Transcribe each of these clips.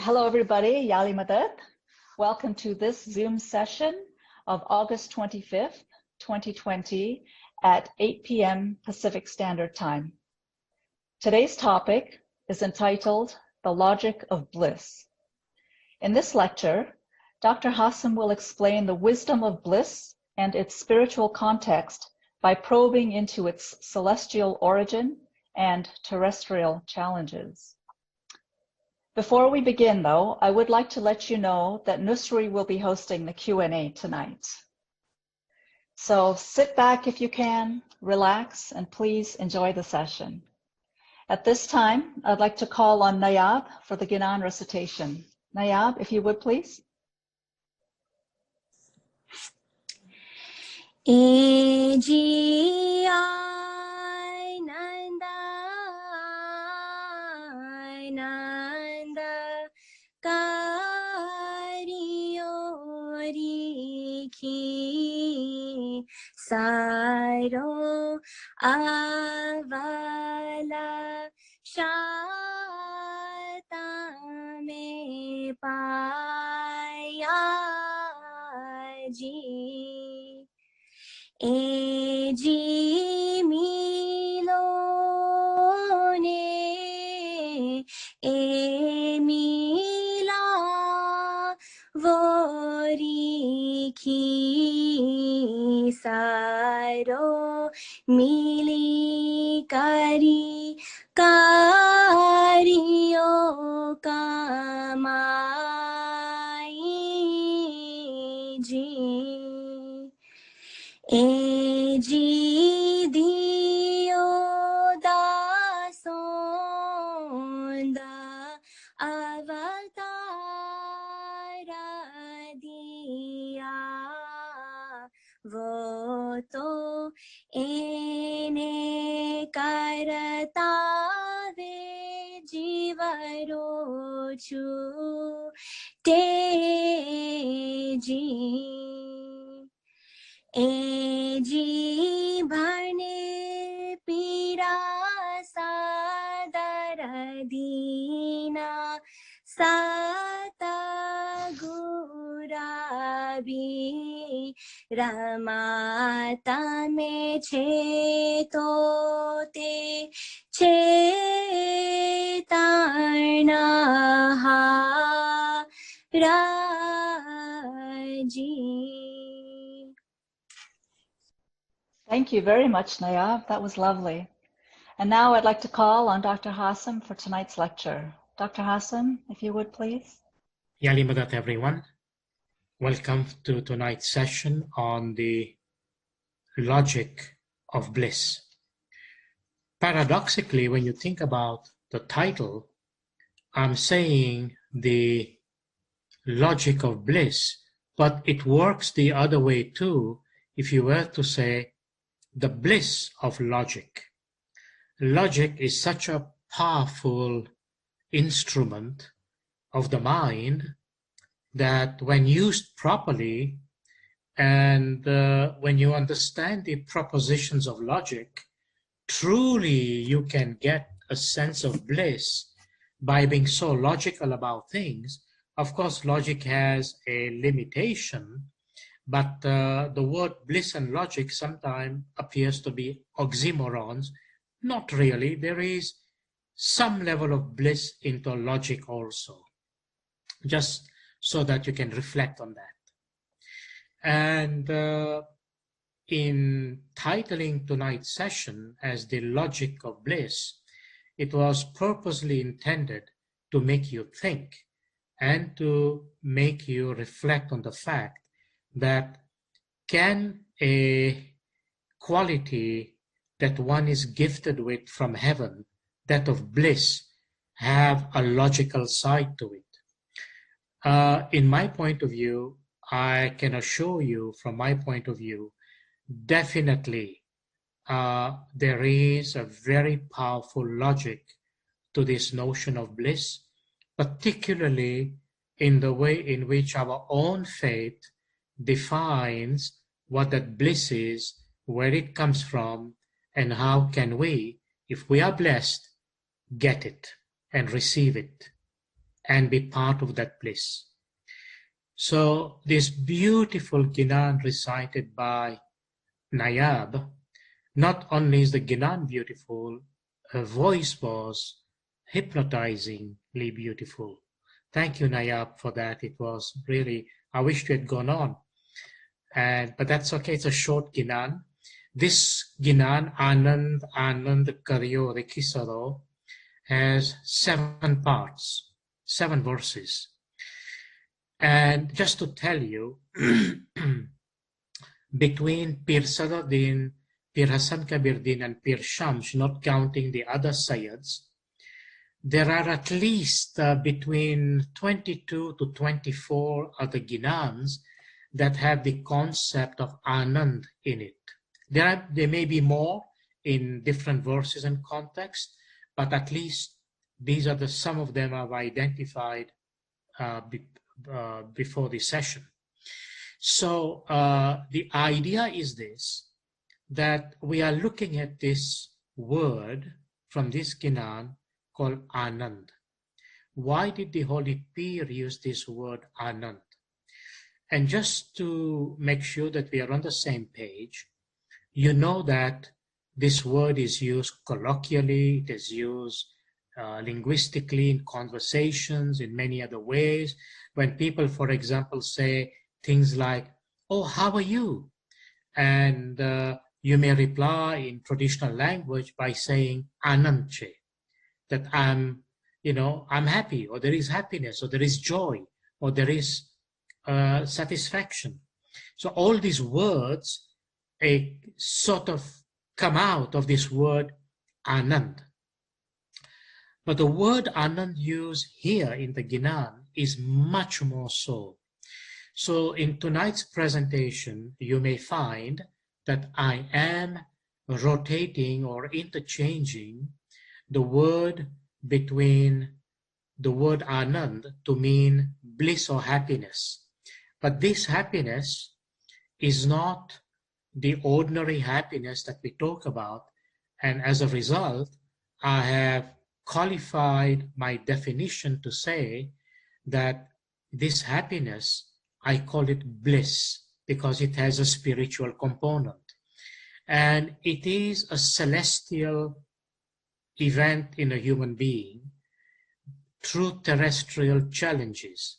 Hello, everybody. Yali Madad. Welcome to this Zoom session of August 25th, 2020 at 8 p.m. Pacific Standard Time. Today's topic is entitled The Logic of Bliss. In this lecture, Dr. HASSAM will explain the wisdom of bliss and its spiritual context by probing into its celestial origin and terrestrial challenges. Before we begin, though, I would like to let you know that Nusri will be hosting the Q&A tonight. So sit back if you can, relax, and please enjoy the session. At this time, I'd like to call on Nayab for the Ginan recitation. Nayab, if you would, please. Saro avala shata me paya ji eji milone emila voriki Saro mili kari kariyo kamai ji eji diyo dasonda avatara diya वो तो एने करता वे जीवरो छूटे जी जी भरने पीरा सादर दीना साता गुराबी रमाता में छे तोते छे तारना राजी. Thank you very much, Nayab. That was lovely. And now I'd like to call on Dr. HASSAM for tonight's lecture. Dr. HASSAM, if you would, please. Yali Madat, everyone. Welcome to tonight's session on the logic of bliss. Paradoxically, when you think about the title, I'm saying the logic of bliss, but it works the other way too if you were to say the bliss of logic. Logic is such a powerful instrument of the mind that when used properly and when you understand the propositions of logic, truly you can get a sense of bliss by being so logical about things. Of course, logic has a limitation, but the word bliss and logic sometimes appears to be oxymorons. Not really. There is some level of bliss into logic also. Just so that you can reflect on that. And in titling tonight's session as the logic of bliss, it was purposely intended to make you think and to make you reflect on the fact that can a quality that one is gifted with from heaven, that of bliss, have a logical side to it? In my point of view, I can assure you from my point of view, definitely there is a very powerful logic to this notion of bliss, particularly in the way in which our own faith defines what that bliss is, where it comes from, and how can we, if we are blessed, get it and receive it. and be part of that bliss. So this beautiful Ginan recited by Nayab, not only is the Ginan beautiful, her voice was hypnotizingly beautiful. Thank you, Nayab, for that. It was really, I wish it had gone on. But that's okay, it's a short Ginan. This Ginan, Anand, Anand, Karyo, Rikisaro, has 7 parts, 7 verses. And just to tell you, between Pir Sadaddin, Pir Hassan Kabirdin, and Pir Shams, not counting the other Sayyids, there are at least between 22 to 24 other Ginans that have the concept of Anand in it. There may be more in different verses and contexts, but at least these are some of them I've identified before the session. So the idea is this, that we are looking at this word from this Ginan called Anand. Why did the Holy Pir use this word Anand? And just to make sure that we are on the same page, you know that this word is used colloquially, it is used linguistically in conversations, in many other ways. When people, for example, say things like, "Oh, how are you?" And you may reply in traditional language by saying "Anandche," that I'm happy, or there is happiness, or there is joy, or there is satisfaction. So all these words sort of come out of this word Anand. But the word Anand used here in the Ginan is much more so. So in tonight's presentation, you may find that I am rotating or interchanging the word between the word Anand to mean bliss or happiness. But this happiness is not the ordinary happiness that we talk about. And as a result, I have qualified my definition to say that this happiness, I call it bliss because it has a spiritual component. And it is a celestial event in a human being through terrestrial challenges.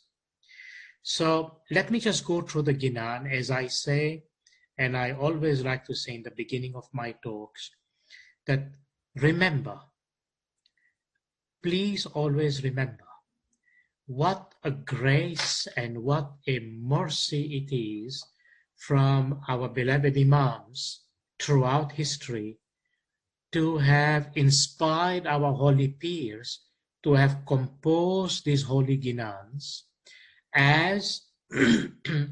So let me just go through the Ginan as I say, and I always like to say in the beginning of my talks, that remember, please always remember what a grace and what a mercy it is from our beloved Imams throughout history to have inspired our holy peers to have composed these holy Ginans, as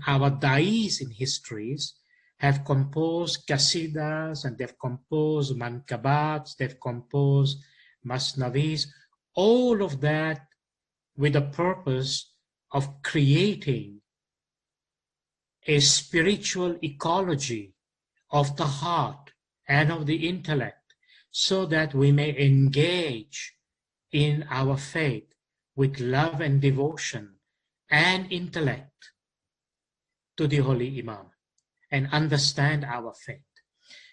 our Dais in histories have composed Qasidas, and they've composed Mankabats, they've composed Masnavis, all of that with the purpose of creating a spiritual ecology of the heart and of the intellect, so that we may engage in our faith with love and devotion and intellect to the Holy Imam and understand our faith.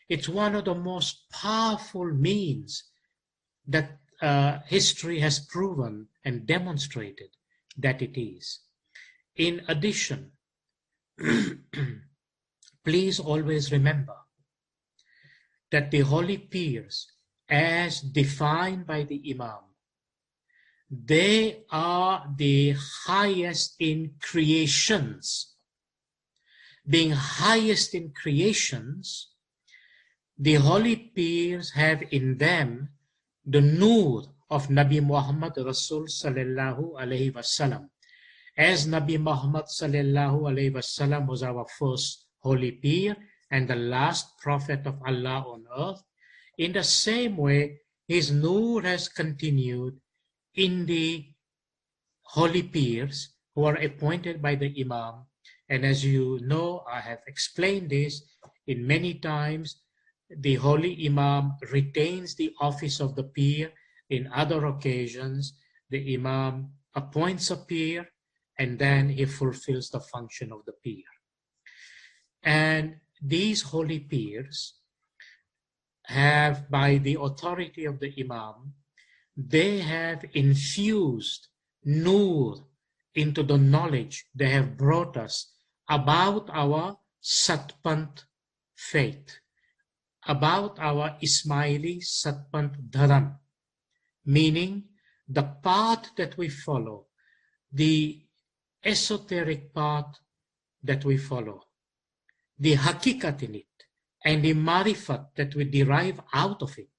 It's one of the most powerful means that history has proven and demonstrated that it is. In addition, please always remember that the holy peers, as defined by the Imam, they are the highest in creations. Being highest in creations, the holy peers have in them the nur of Nabi Muhammad Rasul sallallahu alaihi wasallam. As Nabi Muhammad sallallahu alaihi wasallam was our first holy peer and the last prophet of Allah on earth, in the same way, his nur has continued in the holy peers who are appointed by the Imam. And as you know, I have explained this in many times, the holy Imam retains the office of the peer. In other occasions, the Imam appoints a peer, and then he fulfills the function of the peer. And these holy peers have, by the authority of the Imam, they have infused nur into the knowledge they have brought us about our Satpant faith, about our Ismaili Satpant Dharam, meaning the path that we follow, the esoteric path that we follow, the hakikat in it, and the marifat that we derive out of it.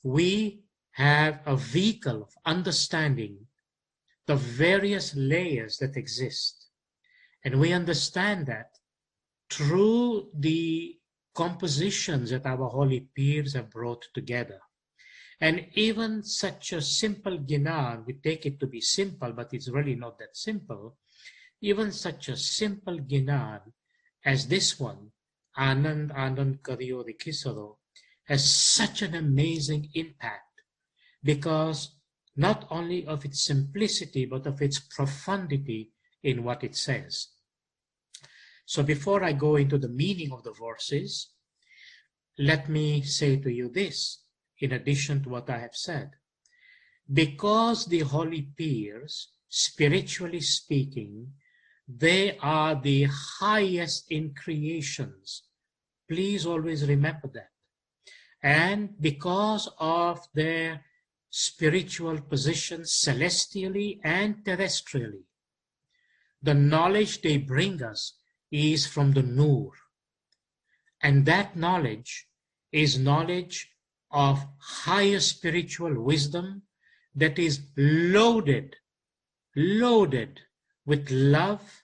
We have a vehicle of understanding the various layers that exist. And we understand that through the compositions that our holy peers have brought together. And even such a simple Ginan, we take it to be simple, but it's really not that simple. Even such a simple Ginan as this one, Anand Kariyo Rikisaro, has such an amazing impact because not only of its simplicity, but of its profundity in what it says. So before I go into the meaning of the verses, let me say to you this, in addition to what I have said. Because the holy peers, spiritually speaking, they are the highest in creations. Please always remember that. And because of their spiritual positions celestially and terrestrially, the knowledge they bring us is from the Nur. And that knowledge is knowledge of higher spiritual wisdom that is loaded with love,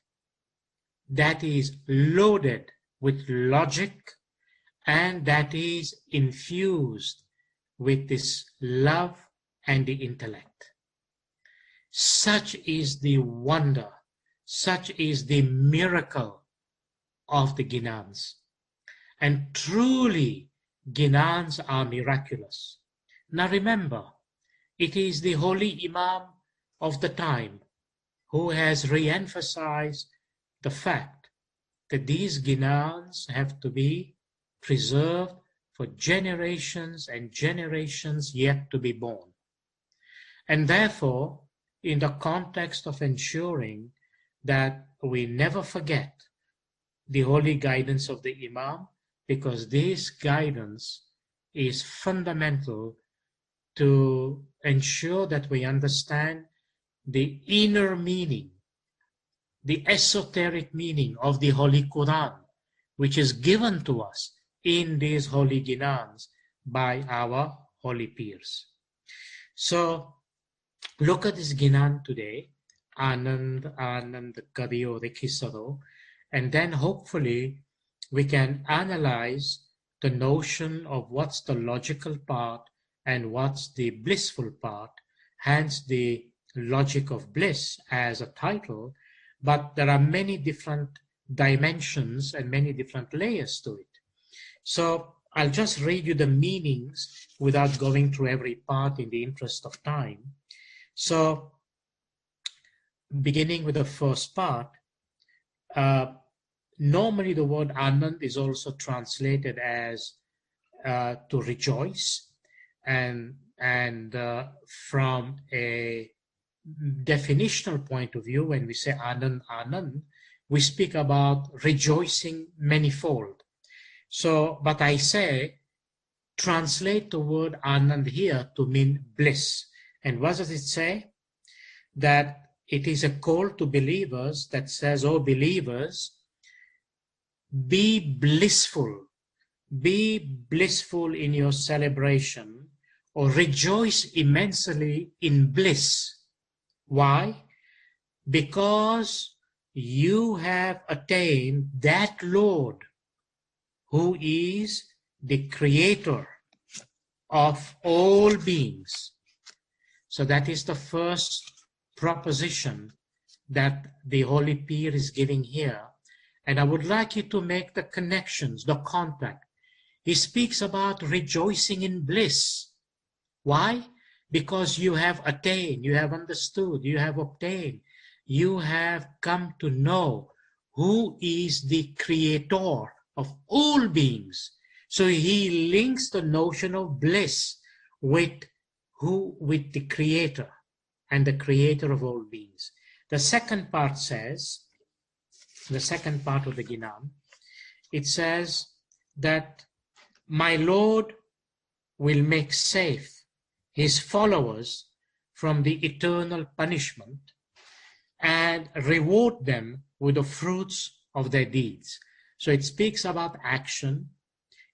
that is loaded with logic, and that is infused with this love and the intellect. Such is the wonder, such is the miracle of the Ginans. And truly, Ginans are miraculous. Now remember, it is the holy Imam of the time who has re-emphasized the fact that these Ginans have to be preserved for generations and generations yet to be born. And therefore, in the context of ensuring that we never forget the holy guidance of the Imam, because this guidance is fundamental to ensure that we understand the inner meaning, the esoteric meaning of the Holy Quran, which is given to us in these holy Ginans by our holy peers. So look at this Ginan today, Anand Kariyo Rikisaro, and then hopefully we can analyze the notion of what's the logical part and what's the blissful part, hence the logic of bliss as a title, but there are many different dimensions and many different layers to it. So I'll just read you the meanings without going through every part in the interest of time. So beginning with the first part, normally the word Anand is also translated as to rejoice, and from a definitional point of view, when we say Anand, we speak about rejoicing manifold. So, but I say, translate the word Anand here to mean bliss. And what does it say? That it is a call to believers that says, oh believers, be blissful in your celebration, or rejoice immensely in bliss. Why? Because you have attained that Lord who is the creator of all beings. So that is the first proposition that the Holy Peer is giving here. And I would like you to make the connections, the contact. He speaks about rejoicing in bliss. Why? because you have attained, you have understood, you have obtained, you have come to know who is the creator of all beings. So he links the notion of bliss with the creator and the creator of all beings. The second part says, the second part of the Ginam, it says that my Lord will make safe his followers from the eternal punishment and reward them with the fruits of their deeds. So it speaks about action,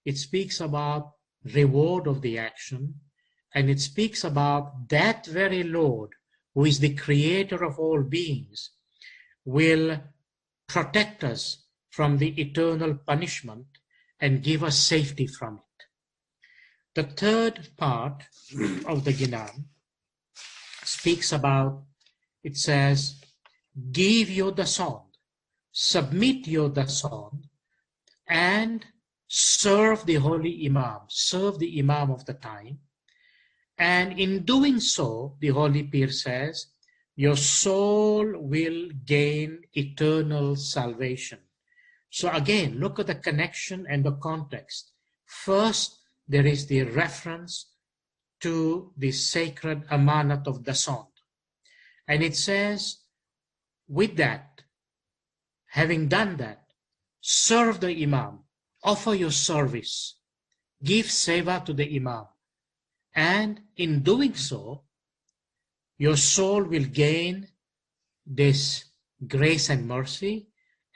it speaks about reward of the action, and it speaks about that very Lord, who is the creator of all beings, will protect us from the eternal punishment and give us safety from it. The third part of the Ginam speaks about, it says, give your dasand, submit your dasand, and serve the holy Imam, serve the Imam of the time. And in doing so, the Holy Pir says, your soul will gain eternal salvation. So again, look at the connection and the context. First, there is the reference to the sacred amanat of dasand. And it says, with that, having done that, serve the Imam, offer your service, give seva to the Imam. And in doing so, your soul will gain this grace and mercy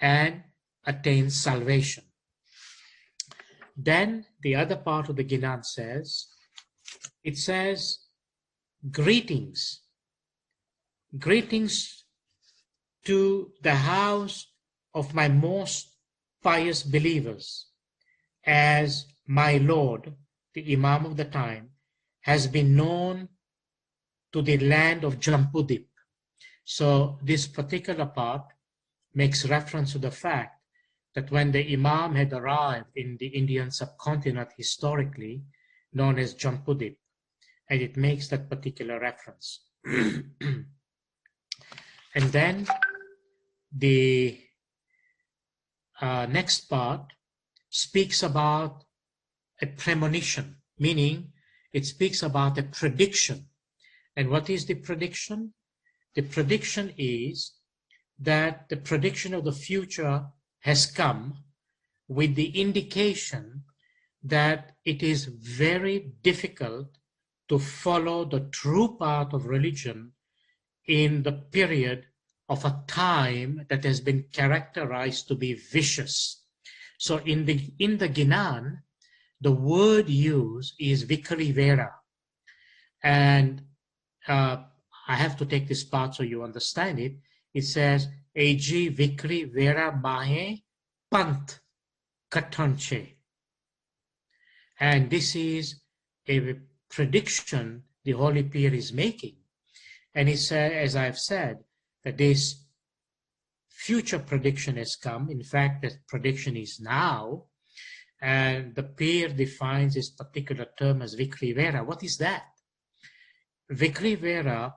and attain salvation. Then the other part of the Ginam says, it says, greetings. Greetings to the house of my most pious believers, as my Lord, the Imam of the time, has been known to the land of Jampudip. So this particular part makes reference to the fact that when the Imam had arrived in the Indian subcontinent historically, known as Jampudip, and it makes that particular reference. And then the next part speaks about a premonition, meaning it speaks about a prediction. And what is the prediction? The prediction is that the prediction of the future has come with the indication that it is very difficult to follow the true path of religion in the period of a time that has been characterized to be vicious. So in the Ginam, the word used is Vikari Vera. And I have to take this part so you understand it. It says, Ag Vikri Vera Mahe Pant Katanche. And this is a prediction the Holy Pir is making. And he said, as I've said, that this future prediction has come. In fact, that prediction is now. And the Pir defines this particular term as Vikri Vera. What is that? Vikri Vera,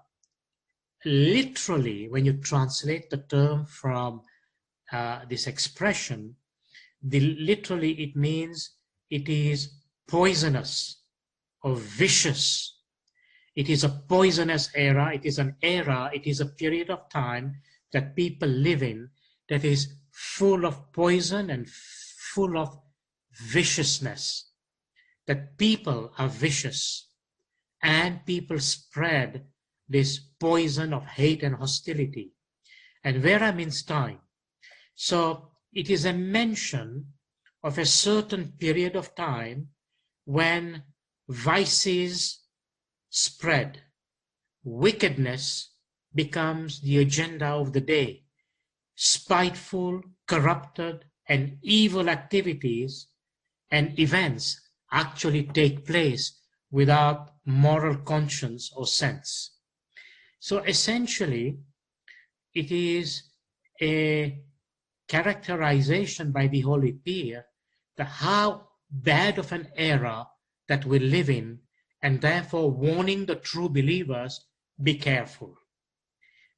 literally, when you translate the term from this expression, literally it means it is poisonous or vicious. It is a poisonous era. It is an era. It is a period of time that people live in that is full of poison and full of viciousness. That people are vicious and people spread this poison of hate and hostility. And Vera means time. So it is a mention of a certain period of time when vices spread, wickedness becomes the agenda of the day, spiteful, corrupted, and evil activities and events actually take place without moral conscience or sense. So essentially, it is a characterization by the Holy Pir that how bad of an era that we live in and therefore warning the true believers, be careful.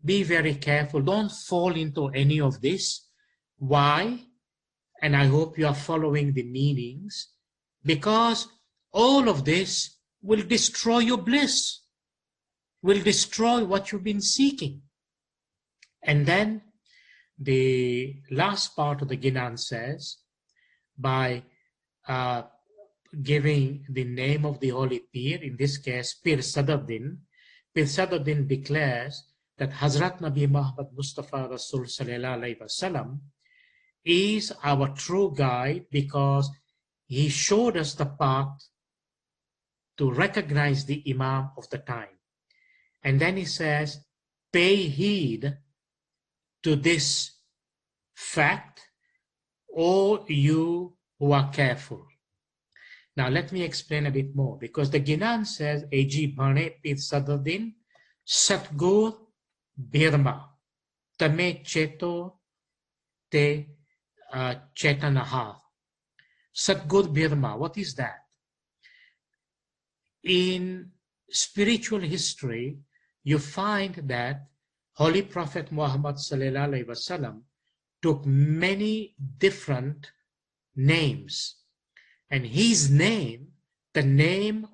Be very careful. Don't fall into any of this. Why? And I hope you are following the meanings, because all of this will destroy your bliss, will destroy what you've been seeking. And then the last part of the Ginan says, by giving the name of the Holy Pir, in this case, Pir Sadruddin declares that Hazrat Nabi Muhammad Mustafa Rasul Sallallahu Alaihi Wasallam is our true guide, because he showed us the path to recognize the Imam of the time. And then he says, pay heed to this fact, O you who are careful. Now let me explain a bit more, because the Ginan says, Eji Bhane Pir Sadruddin Satgur Birma Tame Cheto Te Chetanaha. Satgur Birma, what is that? In spiritual history, you find that Holy Prophet Muhammad Sallallahu Alaihi Wasallam took many different names. And his name, the name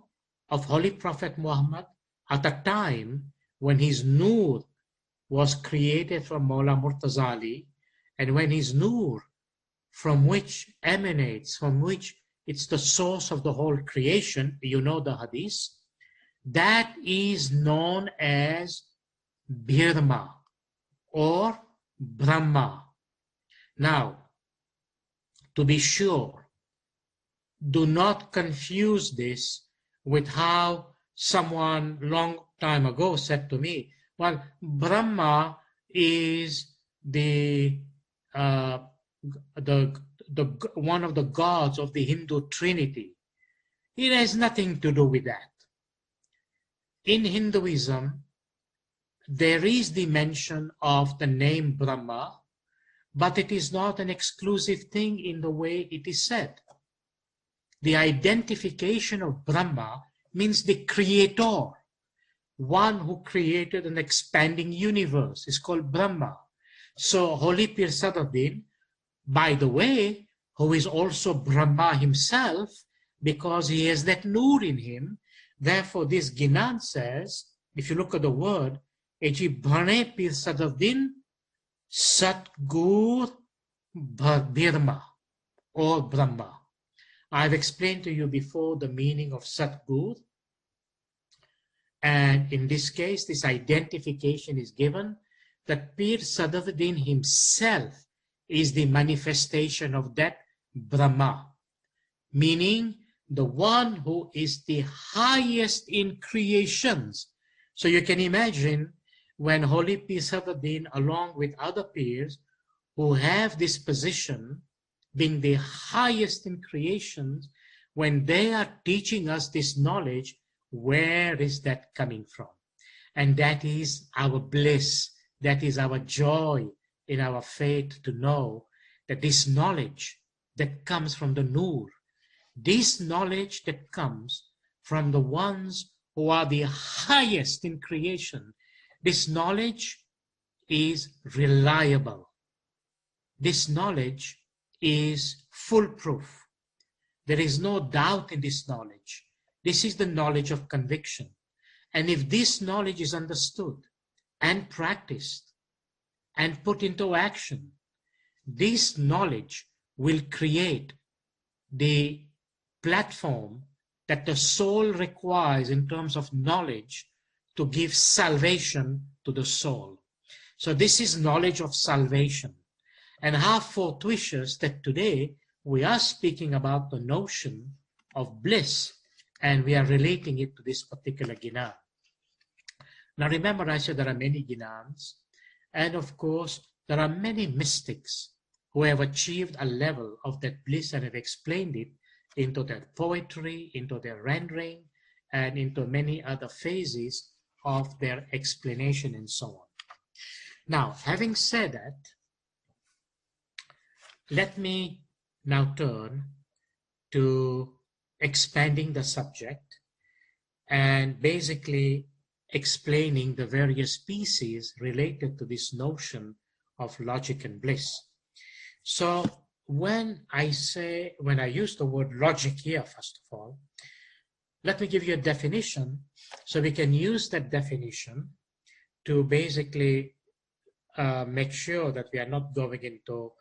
of Holy Prophet Muhammad at the time when his Nur was created from Mawla Murtazali, and when his Nur, from which emanates, from which it's the source of the whole creation, you know the hadith, that is known as Birma or Brahma. Now, to be sure, do not confuse this with how someone long time ago said to me, well, Brahma is the one of the gods of the Hindu Trinity. It has nothing to do with that. In Hinduism, there is the mention of the name Brahma, but it is not an exclusive thing in the way it is said. The identification of Brahma means the creator, one who created an expanding universe, is called Brahma. So Holy Pir Sadruddin, by the way, who is also Brahma himself, because he has that Nur in him. Therefore, this Ginan says, if you look at the word, Eji Bhane Pir Sadruddin Satgur Birma or Brahma. I've explained to you before the meaning of Satgur. And in this case, this identification is given that Pir Sadruddin himself is the manifestation of that Brahma, meaning the one who is the highest in creations. So you can imagine when Holy Pir Sadruddin, along with other Pirs who have this position, being the highest in creations, when they are teaching us this knowledge, where is that coming from? And that is our bliss, that is our joy in our faith, to know that this knowledge that comes from the Nur, this knowledge that comes from the ones who are the highest in creation, this knowledge is reliable. This knowledge is foolproof. There is no doubt in this knowledge. This is the knowledge of conviction. And if this knowledge is understood and practiced and put into action, this knowledge will create the platform that the soul requires in terms of knowledge to give salvation to the soul. So this is knowledge of salvation. And how fortuitous that today we are speaking about the notion of bliss, and we are relating it to this particular Ginan. Now remember, I said there are many Ginans, and of course there are many mystics who have achieved a level of that bliss and have explained it into their poetry, into their rendering, and into many other phases of their explanation and so on. Now, having said that, let me now turn to expanding the subject and basically explaining the various species related to this notion of logic and bliss. So when I use the word logic here, first of all, let me give you a definition so we can use that definition to basically make sure that we are not going into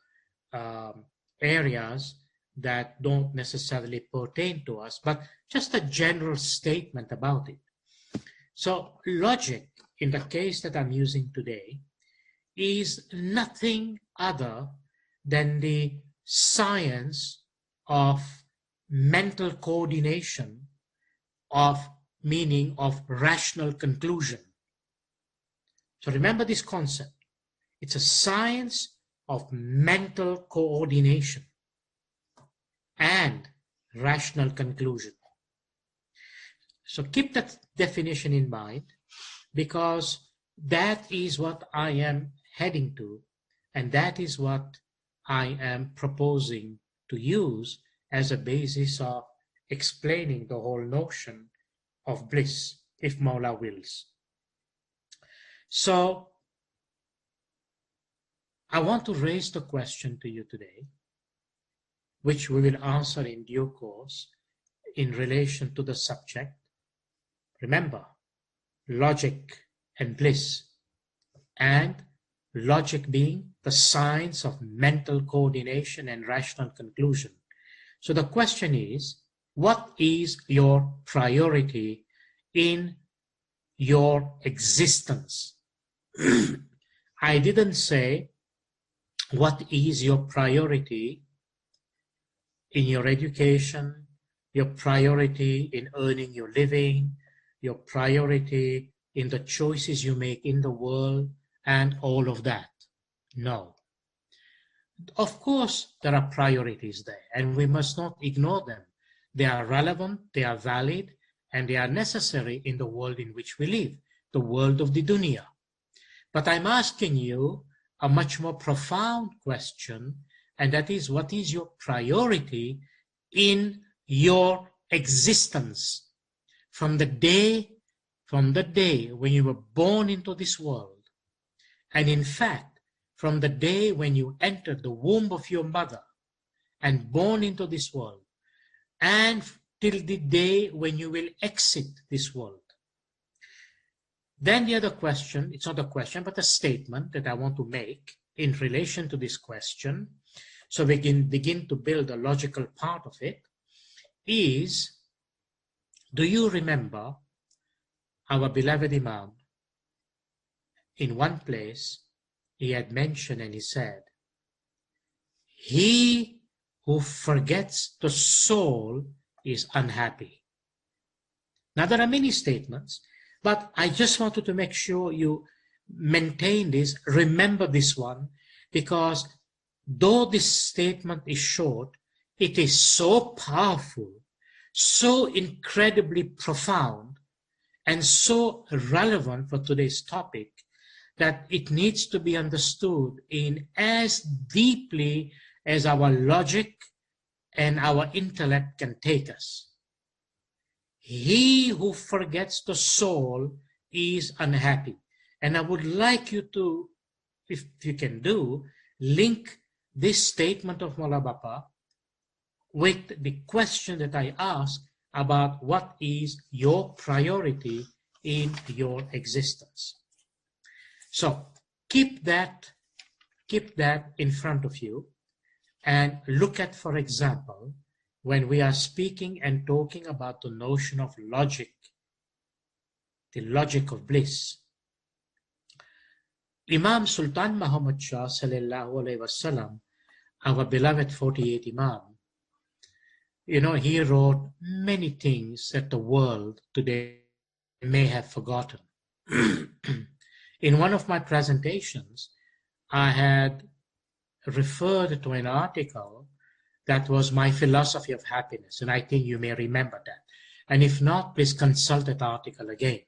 areas that don't necessarily pertain to us, but just a general statement about it. So logic, in the case that I'm using today, is nothing other than the science of mental coordination, of meaning of rational conclusion. So remember this concept. It's a science of mental coordination and rational conclusion. So keep that definition in mind, because that is what I am heading to, and that is what I am proposing to use as a basis of explaining the whole notion of bliss, if Mawla wills. So I want to raise the question to you today, which we will answer in due course in relation to the subject. Remember, logic and bliss, and logic being the science of mental coordination and rational conclusion. So the question is, what is your priority in your existence? I didn't say what is your priority in your education, your priority in earning your living, your priority in the choices you make in the world, and all of that. No. Of course, there are priorities there, and we must not ignore them. They are relevant, they are valid, and they are necessary in the world in which we live, the world of the dunya. But I'm asking you a much more profound question, and that is, what is your priority in your existence? From the day when you were born into this world, and in fact, from the day when you entered the womb of your mother and born into this world, and till the day when you will exit this world. Then the other question, it's not a question, but a statement that I want to make in relation to this question, so we can begin to build a logical part of it, is, do you remember our beloved Imam? In one place, he had mentioned and he said, he who forgets the soul is unhappy. Now, there are many statements, but I just wanted to make sure you maintain this, remember this one, because though this statement is short, it is so powerful, so incredibly profound, and so relevant for today's topic that it needs to be understood in as deeply as our logic and our intellect can take us. He who forgets the soul is unhappy. And I would like you to, if you can do, link this statement of Maula Bapa with the question that I asked about what is your priority in your existence. So keep that in front of you, and look at, for example, when we are speaking and talking about the notion of logic, the logic of bliss. Imam Sultan Muhammad Shah sallallahu alaihi wasallam, our beloved 48th Imam, he wrote many things that the world today may have forgotten. In one of my presentations, I had referred to an article that was My Philosophy of Happiness, and I think you may remember that. And if not, please consult that article again.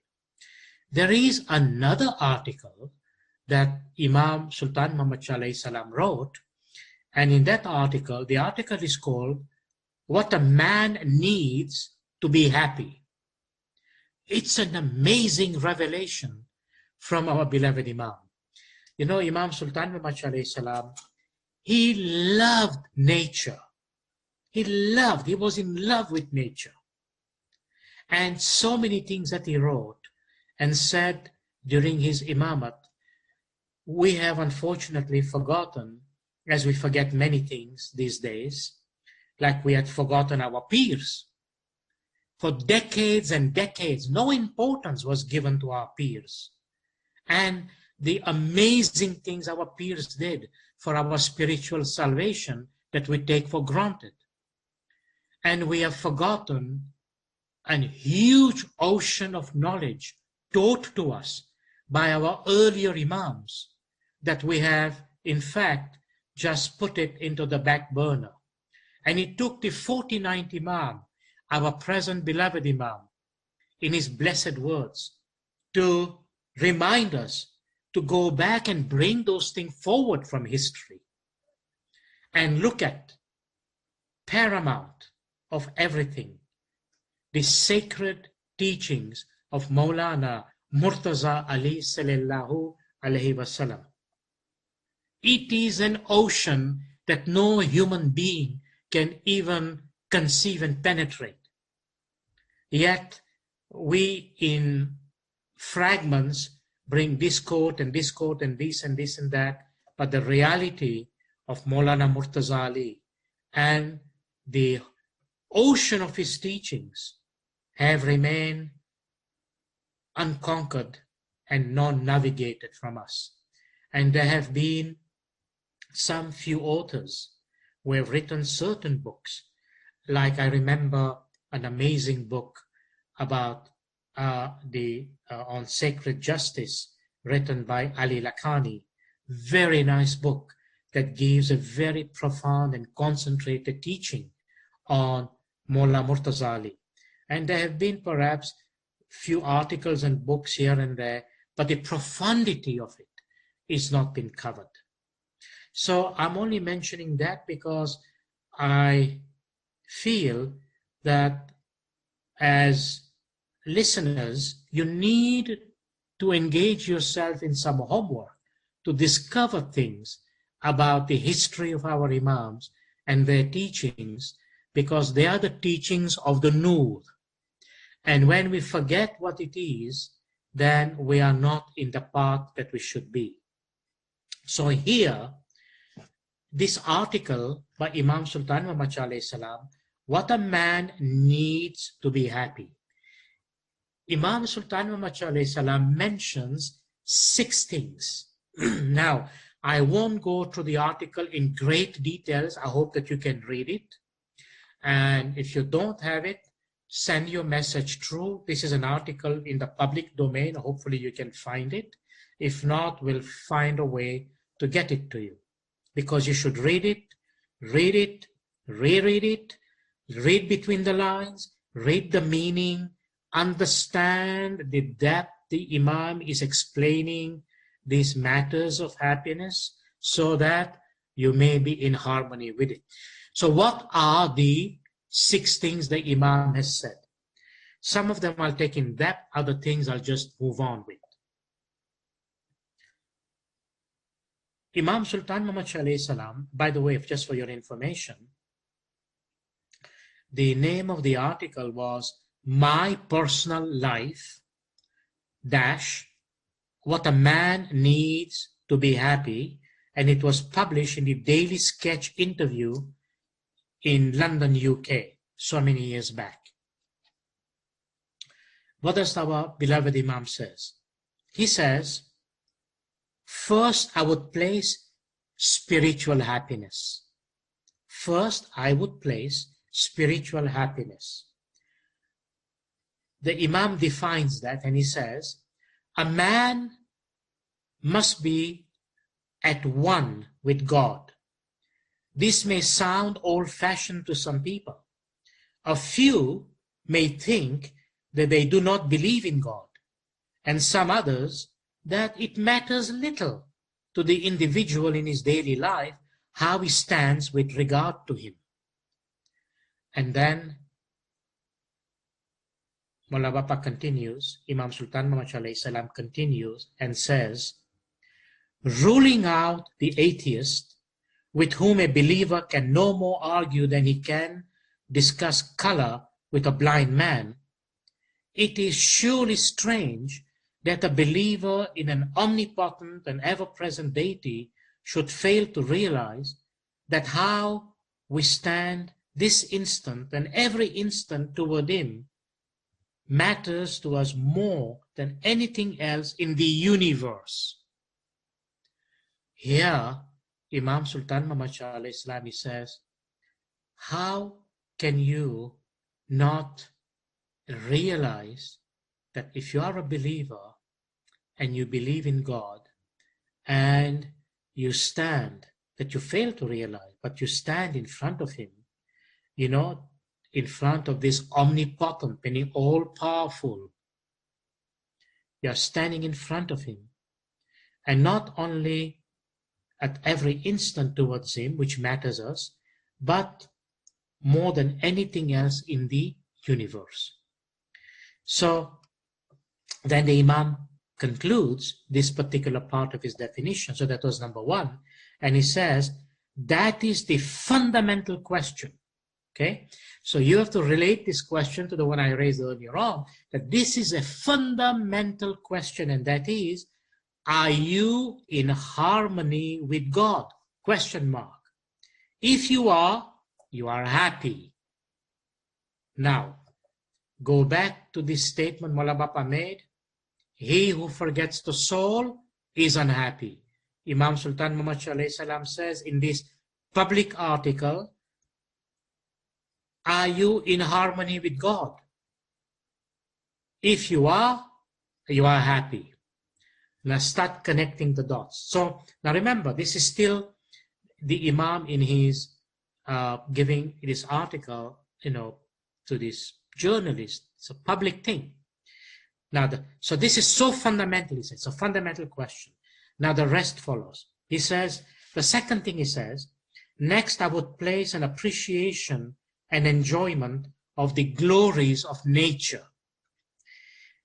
There is another article that Imam Sultan Muhammad Shah alayhi salam wrote, and in that article, the article is called What a Man Needs to Be Happy. It's an amazing revelation from our beloved Imam. You know, Imam Sultan Muhammad alayhi salam, he loved nature. He was in love with nature. And so many things that he wrote and said during his imamat, we have unfortunately forgotten, as we forget many things these days, like we had forgotten our peers. For decades and decades, no importance was given to our peers. And the amazing things our peers did for our spiritual salvation that we take for granted. And we have forgotten a huge ocean of knowledge taught to us by our earlier imams that we have, in fact, just put it into the back burner. And it took the 49th Imam, our present beloved Imam, in his blessed words, to remind us to go back and bring those things forward from history and look at paramount of everything, the sacred teachings of Maulana Murtaza Ali sallallahu alaihi wasallam. It is an ocean that no human being can even conceive and penetrate. Yet we in fragments bring this quote and this quote and this and this and that, but the reality of Maulana Murtaza Ali and the ocean of his teachings have remained unconquered and non-navigated from us. And there have been some few authors who have written certain books, like I remember an amazing book about on sacred justice written by Ali Lakhani. Very nice book that gives a very profound and concentrated teaching on Mullah Murtaza Ali. And there have been perhaps few articles and books here and there, but the profundity of it is not been covered. So I'm only mentioning that because I feel that as listeners, you need to engage yourself in some homework to discover things about the history of our Imams and their teachings, because they are the teachings of the Noor. And when we forget what it is, then we are not in the path that we should be. So here, this article by Imam Sultan Muhammad alayhi salam, what a man needs to be happy. Imam Sultan Muhammad alayhi salam mentions 6 things. Now, I won't go through the article in great details. I hope that you can read it. And if you don't have it, send your message through. This is an article in the public domain. Hopefully you can find it. If not, we'll find a way to get it to you. Because you should read it, reread it, read between the lines, read the meaning, understand the depth the Imam is explaining these matters of happiness so that you may be in harmony with it. So what are the 6 things the Imam has said? Some of them I'll take in depth, other things I'll just move on with. Imam Sultan Muhammad alayhi salam, by the way, just for your information, the name of the article was My Personal Life dash What a Man Needs to Be Happy, and it was published in the Daily Sketch interview in London, UK, so many years back. What does our beloved Imam says? He says, first, I would place spiritual happiness. First, I would place spiritual happiness. The Imam defines that and he says, a man must be at one with God. This may sound old-fashioned to some people. A few may think that they do not believe in God, and some others that it matters little to the individual in his daily life how he stands with regard to him. And then Mullah Bapa continues, Imam Sultan Muhammad alayhi salam continues and says, ruling out the atheist with whom a believer can no more argue than he can discuss color with a blind man, it is surely strange that a believer in an omnipotent and ever-present deity should fail to realize that how we stand this instant and every instant toward him matters to us more than anything else in the universe. Here, Imam Sultan Muhammad alayhi salam says, how can you not realize that if you are a believer and you believe in God and you stand, that you fail to realize, but you stand in front of him, in front of this omnipotent, meaning all-powerful. You are standing in front of him. And not only at every instant towards him, which matters us, but more than anything else in the universe. So then the Imam concludes this particular part of his definition. So that was number one. And he says, that is the fundamental question. Okay, so you have to relate this question to the one I raised earlier on, that this is a fundamental question, and that is, are you in harmony with God? Question mark. If you are happy. Now, go back to this statement Mullah Bapa made. He who forgets the soul is unhappy. Imam Sultan Muhammad alayhi salam says in this public article, are you in harmony with God? If you are happy. Now start connecting the dots. So now remember, this is still the Imam in his giving this article, to this journalist. It's a public thing. Now, so this is so fundamental, he says. It's a fundamental question. Now the rest follows. He says, the second thing he says, next I would place an appreciation and enjoyment of the glories of nature.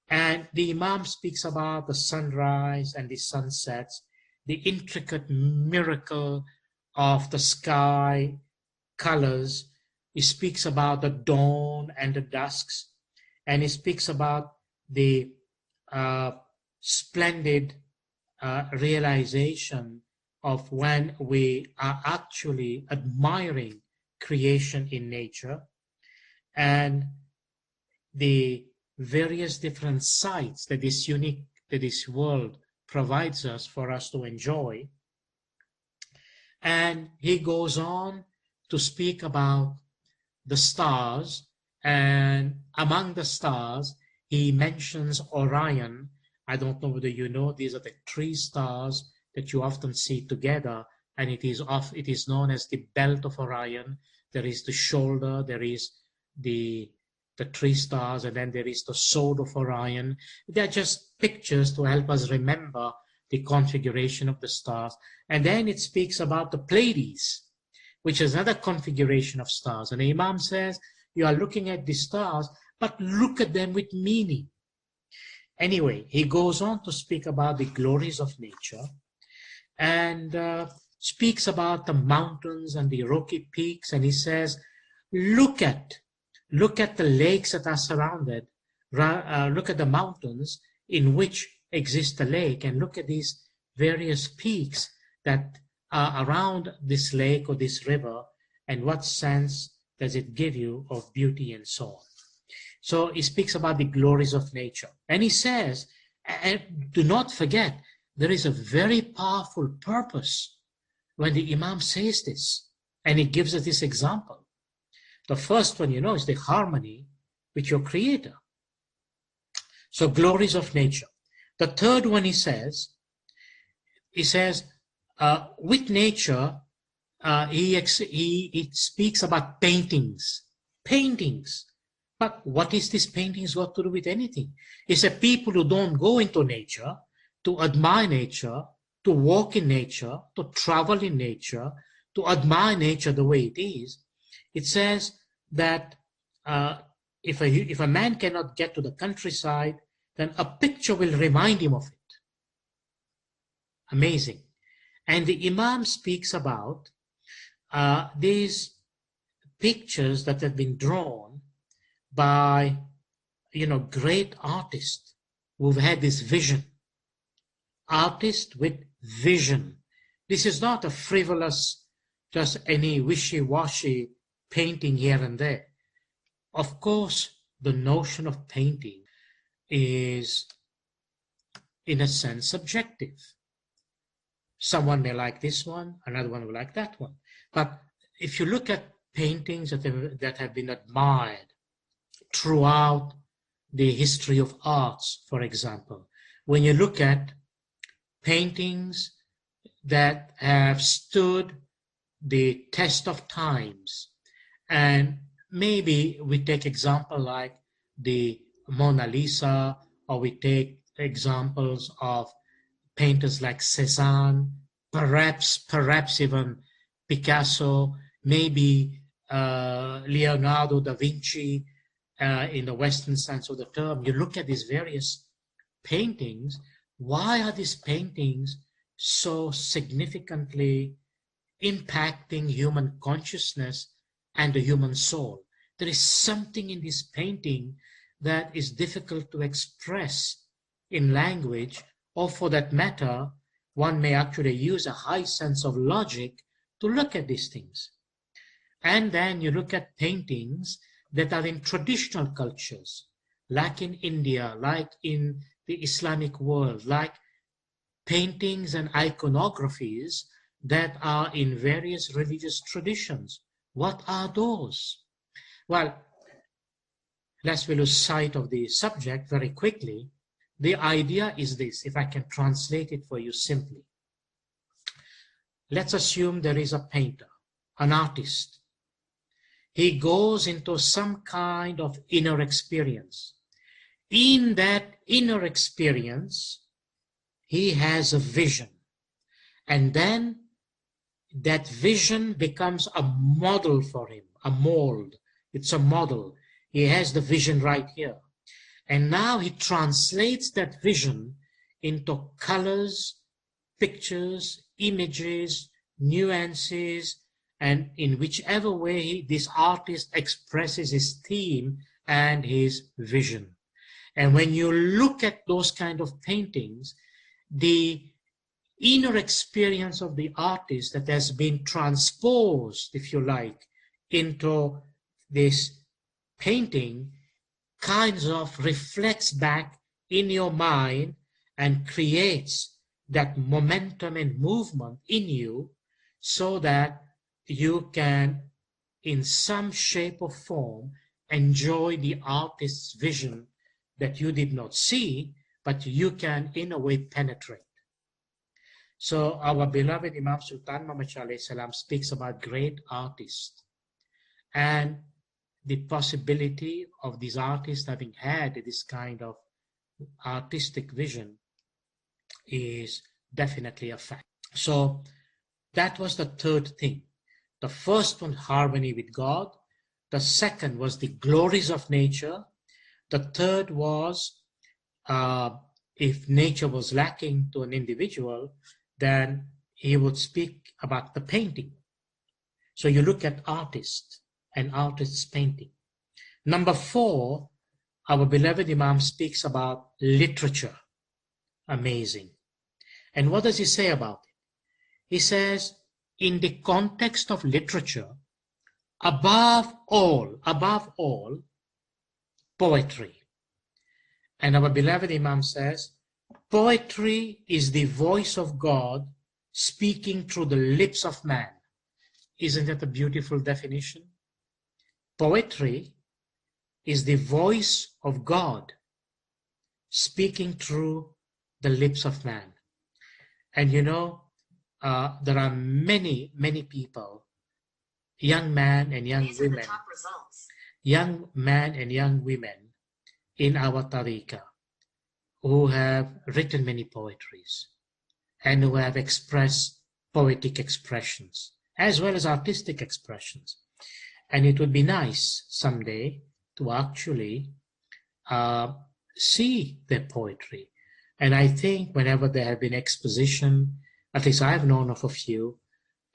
And the Imam speaks about the sunrise and the sunsets, the intricate miracle of the sky, colors. He speaks about the dawn and the dusks. And he speaks about the splendid realization of when we are actually admiring creation in nature, and the various different sights that this world provides us for us to enjoy. And he goes on to speak about the stars, and among the stars he mentions Orion. I don't know whether you know, these are the three stars that you often see together, and it is known as the belt of Orion. There is the shoulder, there is the three stars, and then there is the sword of Orion. They're just pictures to help us remember the configuration of the stars. And then it speaks about the Pleiades, which is another configuration of stars. And the Imam says, you are looking at the stars, but look at them with meaning. Anyway, he goes on to speak about the glories of nature, and speaks about the mountains and the rocky peaks, and he says, look at the lakes that are surrounded, look at the mountains in which exists the lake, and look at these various peaks that are around this lake or this river, and what sense does it give you of beauty and so on. So he speaks about the glories of nature, and he says, and do not forget, there is a very powerful purpose when the Imam says this, and he gives us this example. The first one, is the harmony with your Creator. So glories of nature. The third one he says, with nature, he speaks about paintings. But what is this paintings got to do with anything? He said people who don't go into nature, to admire nature, to walk in nature, to travel in nature, to admire nature the way it is. It says that if a man cannot get to the countryside, then a picture will remind him of it. Amazing. And the Imam speaks about these pictures that have been drawn by, great artists who've had this vision. Artists with vision. This is not a frivolous, just any wishy-washy painting here and there. Of course, the notion of painting is, in a sense, subjective. Someone may like this one, another one will like that one. But if you look at paintings that have been admired throughout the history of arts, for example, when you look at paintings that have stood the test of times, and maybe we take example like the Mona Lisa, or we take examples of painters like Cézanne, perhaps even Picasso, maybe Leonardo da Vinci, in the Western sense of the term. You look at these various paintings. Why are these paintings so significantly impacting human consciousness and the human soul? There is something in this painting that is difficult to express in language, or for that matter, one may actually use a high sense of logic to look at these things. And then you look at paintings that are in traditional cultures, like in India, like in the Islamic world, like paintings and iconographies that are in various religious traditions. What are those? Well, lest we lose sight of the subject very quickly, the idea is this, if I can translate it for you simply. Let's assume there is a painter, an artist. He goes into some kind of inner experience. In that inner experience, he has a vision. And then that vision becomes a model for him, a mold. It's a model. He has the vision right here. And now he translates that vision into colors, pictures, images, nuances, and in whichever way this artist expresses his theme and his vision. And when you look at those kind of paintings, the inner experience of the artist that has been transposed, if you like, into this painting kinds of reflects back in your mind and creates that momentum and movement in you, so that you can, in some shape or form, enjoy the artist's vision that you did not see, but you can, in a way, penetrate. So our beloved Imam Sultan Muhammad Salam speaks about great artists, and the possibility of these artists having had this kind of artistic vision is definitely a fact. So that was the third thing. The first one, harmony with God. The second was the glories of nature. The third was, if nature was lacking to an individual, then he would speak about the painting. So you look at artists and artists painting. Number 4, our beloved Imam speaks about literature. Amazing. And what does he say about it? He says, in the context of literature, above all, poetry. And our beloved Imam says, poetry is the voice of God speaking through the lips of man. Isn't that a beautiful definition? Poetry is the voice of God speaking through the lips of man. And you know, there are many, many people, young men and young women in our tariqah who have written many poetries and who have expressed poetic expressions as well as artistic expressions. And it would be nice someday to actually see their poetry. And I think whenever there have been exposition, at least I've known of a few,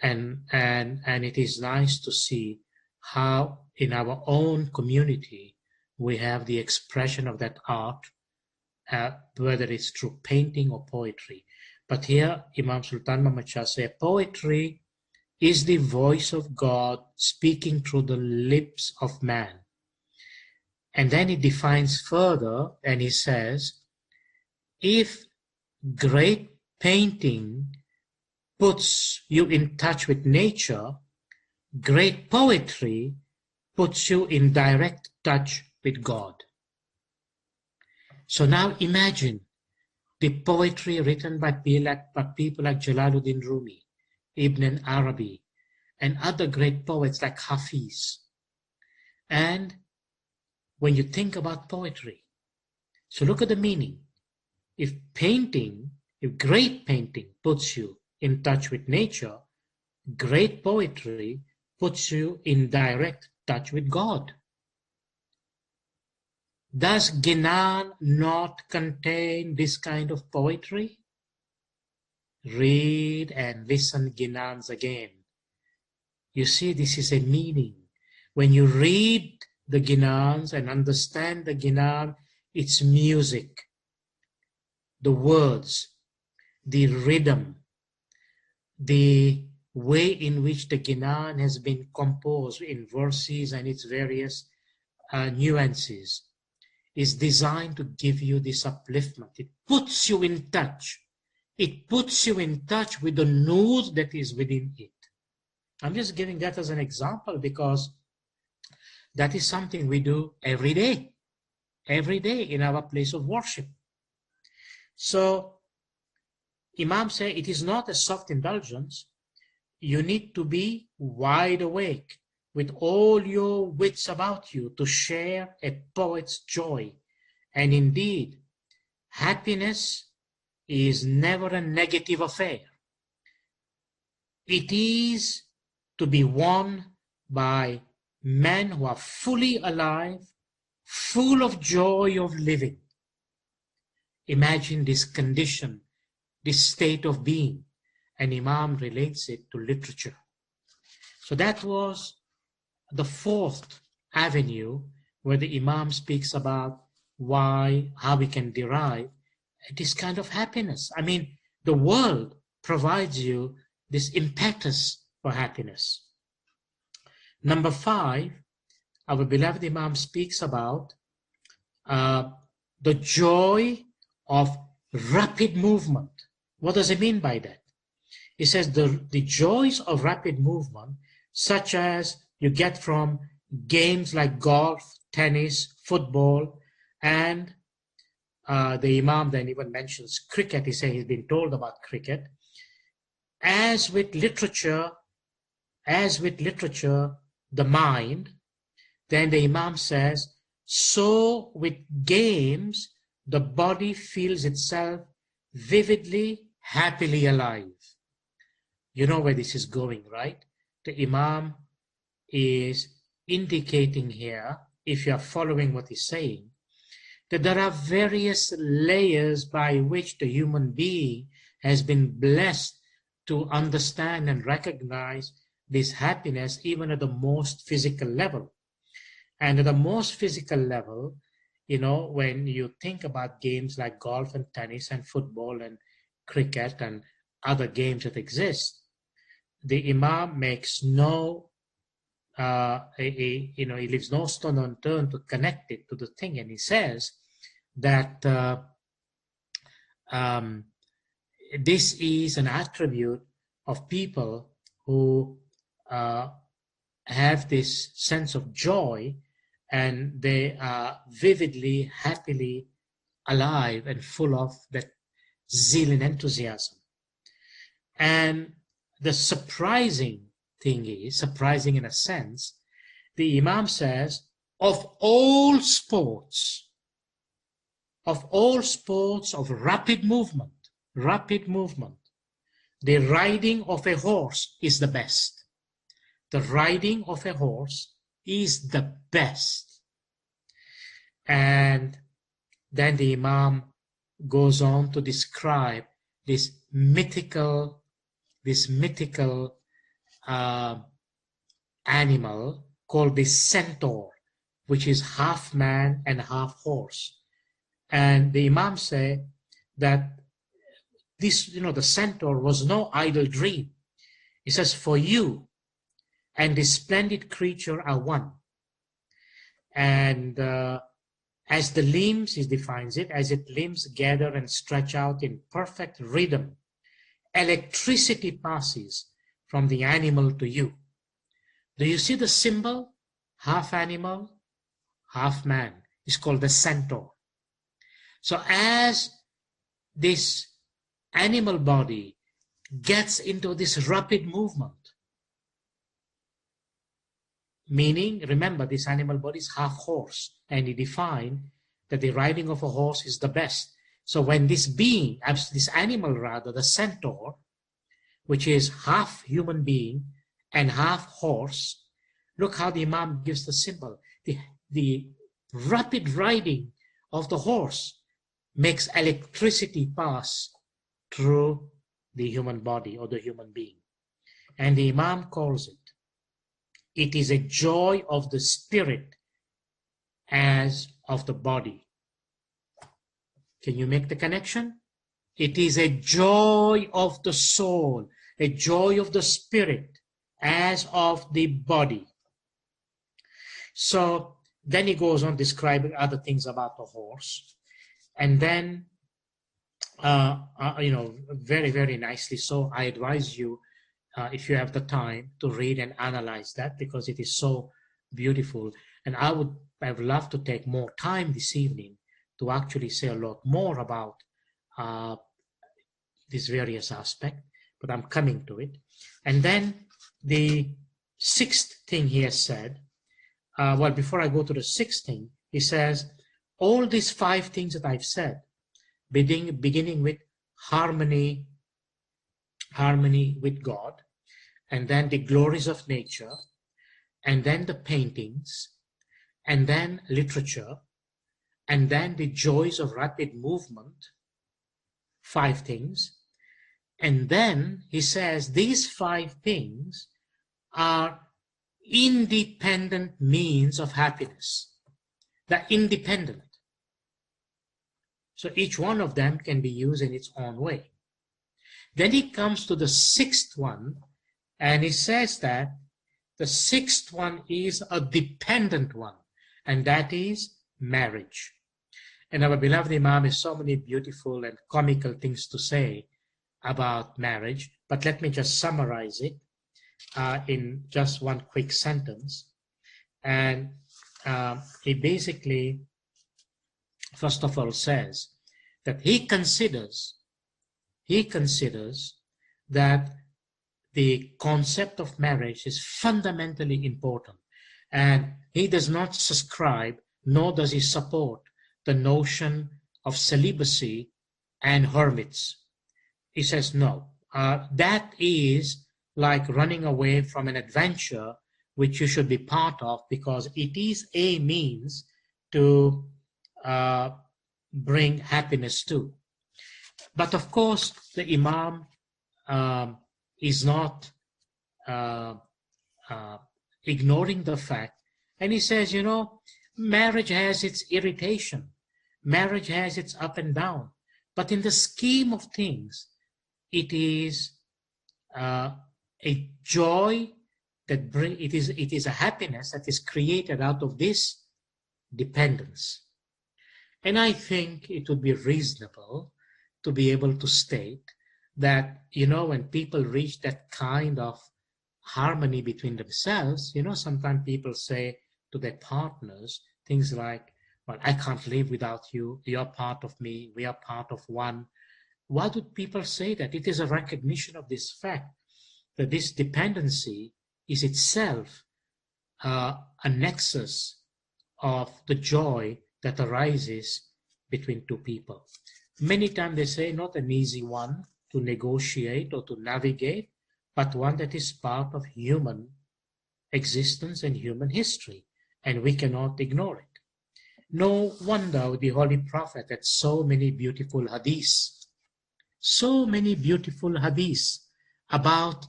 and it is nice to see how in our own community we have the expression of that art, whether it's through painting or poetry. But here Imam Sultan Muhammad Shah says poetry is the voice of God speaking through the lips of man. And then he defines further and he says, if great painting puts you in touch with nature, great poetry puts you in direct touch with God. So now imagine the poetry written by people like Jalaluddin Rumi, Ibn Arabi, and other great poets like Hafiz. And when you think about poetry, so look at the meaning. If great painting puts you in touch with nature, great poetry puts you in direct touch with God. Does Ginan not contain this kind of poetry? Read and listen Ginans again. You see, this is a meaning. When you read the Ginans and understand the Ginan, it's music. The words, the rhythm, the way in which the Ginan has been composed in verses and its various nuances is designed to give you this upliftment. It puts you in touch. It puts you in touch with the nur that is within it. I'm just giving that as an example because that is something we do every day in our place of worship. So Imam said it is not a soft indulgence. You need to be wide awake with all your wits about you to share a poet's joy. And indeed, happiness is never a negative affair. It is to be won by men who are fully alive, full of joy of living. Imagine this condition, this state of being, and Imam relates it to literature. So that was the fourth avenue where the Imam speaks about how we can derive this kind of happiness. I mean, the world provides you this impetus for happiness. Number 5, our beloved Imam speaks about the joy of rapid movement. What does he mean by that? He says the joys of rapid movement, such as you get from games like golf, tennis, football, and the Imam then even mentions cricket. He says he's been told about cricket. As with literature, the mind, then the Imam says, so with games, the body feels itself vividly, happily alive. You know where this is going, right? The Imam is indicating here, if you are following what he's saying, that there are various layers by which the human being has been blessed to understand and recognize this happiness even at the most physical level. And at the most physical level, you know, when you think about games like golf and tennis and football and cricket and other games that exist, the Imam makes he leaves no stone unturned to connect it to the thing. And he says that this is an attribute of people who have this sense of joy, and they are vividly, happily alive and full of that zeal and enthusiasm. And the surprising thing is, surprising in a sense, the Imam says, of all sports of rapid movement, the riding of a horse is the best. The riding of a horse is the best. And then the Imam goes on to describe this mythical animal called the centaur, which is half man and half horse. And the Imam said that this, the centaur was no idle dream. He says, for you and this splendid creature are one. And as the limbs, he defines it, as its limbs gather and stretch out in perfect rhythm, electricity passes from the animal to you. Do you see the symbol? Half animal, half man. It's called the centaur. So as this animal body gets into this rapid movement, meaning, remember, this animal body is half horse, and he defined that the riding of a horse is the best. So when this being, this animal rather, the centaur, which is half human being and half horse, look how the Imam gives the symbol. The rapid riding of the horse makes electricity pass through the human body or the human being. And the Imam calls it is a joy of the spirit as of the body. Can you make the connection? It is a joy of the soul, a joy of the spirit as of the body. So then he goes on describing other things about the horse. And then, very, very nicely. So I advise you, if you have the time, to read and analyze that, because it is so beautiful. And I would love to take more time this evening to actually say a lot more about these various aspects, but I'm coming to it. And then the sixth thing he has said, before I go to the sixth thing, he says, all these five things that I've said, beginning with harmony with God, and then the glories of nature, and then the paintings, and then literature, and then the joys of rapid movement, five things. And then he says these five things are independent means of happiness. They're independent. So each one of them can be used in its own way. Then he comes to the sixth one, and he says that the sixth one is a dependent one, and that is marriage. And our beloved Imam has so many beautiful and comical things to say about marriage, but let me just summarize it in just one quick sentence. And he basically, first of all, says that he considers that the concept of marriage is fundamentally important, and he does not subscribe, nor does he support the notion of celibacy and hermits. He says no, that is like running away from an adventure which you should be part of, because it is a means to bring happiness too. But of course, the Imam is not ignoring the fact, and he says, marriage has its irritation, marriage has its up and down, but in the scheme of things, it is a joy that it is a happiness that is created out of this dependence. And I think it would be reasonable to be able to state that, when people reach that kind of harmony between themselves, sometimes people say to their partners things like, well, I can't live without you, you're part of me, we are part of one. Why do people say that? It is a recognition of this fact that this dependency is itself a nexus of the joy that arises between two people. Many times they say not an easy one to negotiate or to navigate, but one that is part of human existence and human history, and we cannot ignore it. No wonder the Holy Prophet had so many beautiful hadiths. So many beautiful hadiths about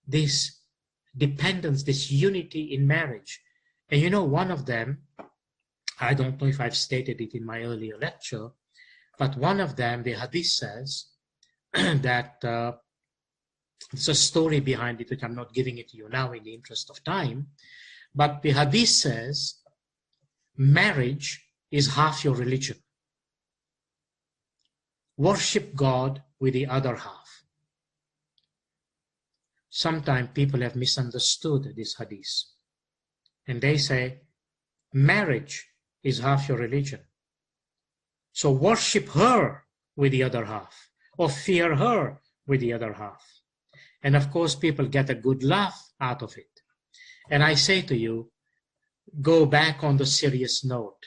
this dependence, this unity in marriage. And you know, one of them, I don't know if I've stated it in my earlier lecture, but one of them, the hadith says that there's a story behind it, which I'm not giving it to you now in the interest of time. But the hadith says, marriage is half your religion. Worship God with the other half. Sometimes people have misunderstood this hadith. And they say, marriage is half your religion. So worship her with the other half, or fear her with the other half. And of course, people get a good laugh out of it. And I say to you, go back on the serious note.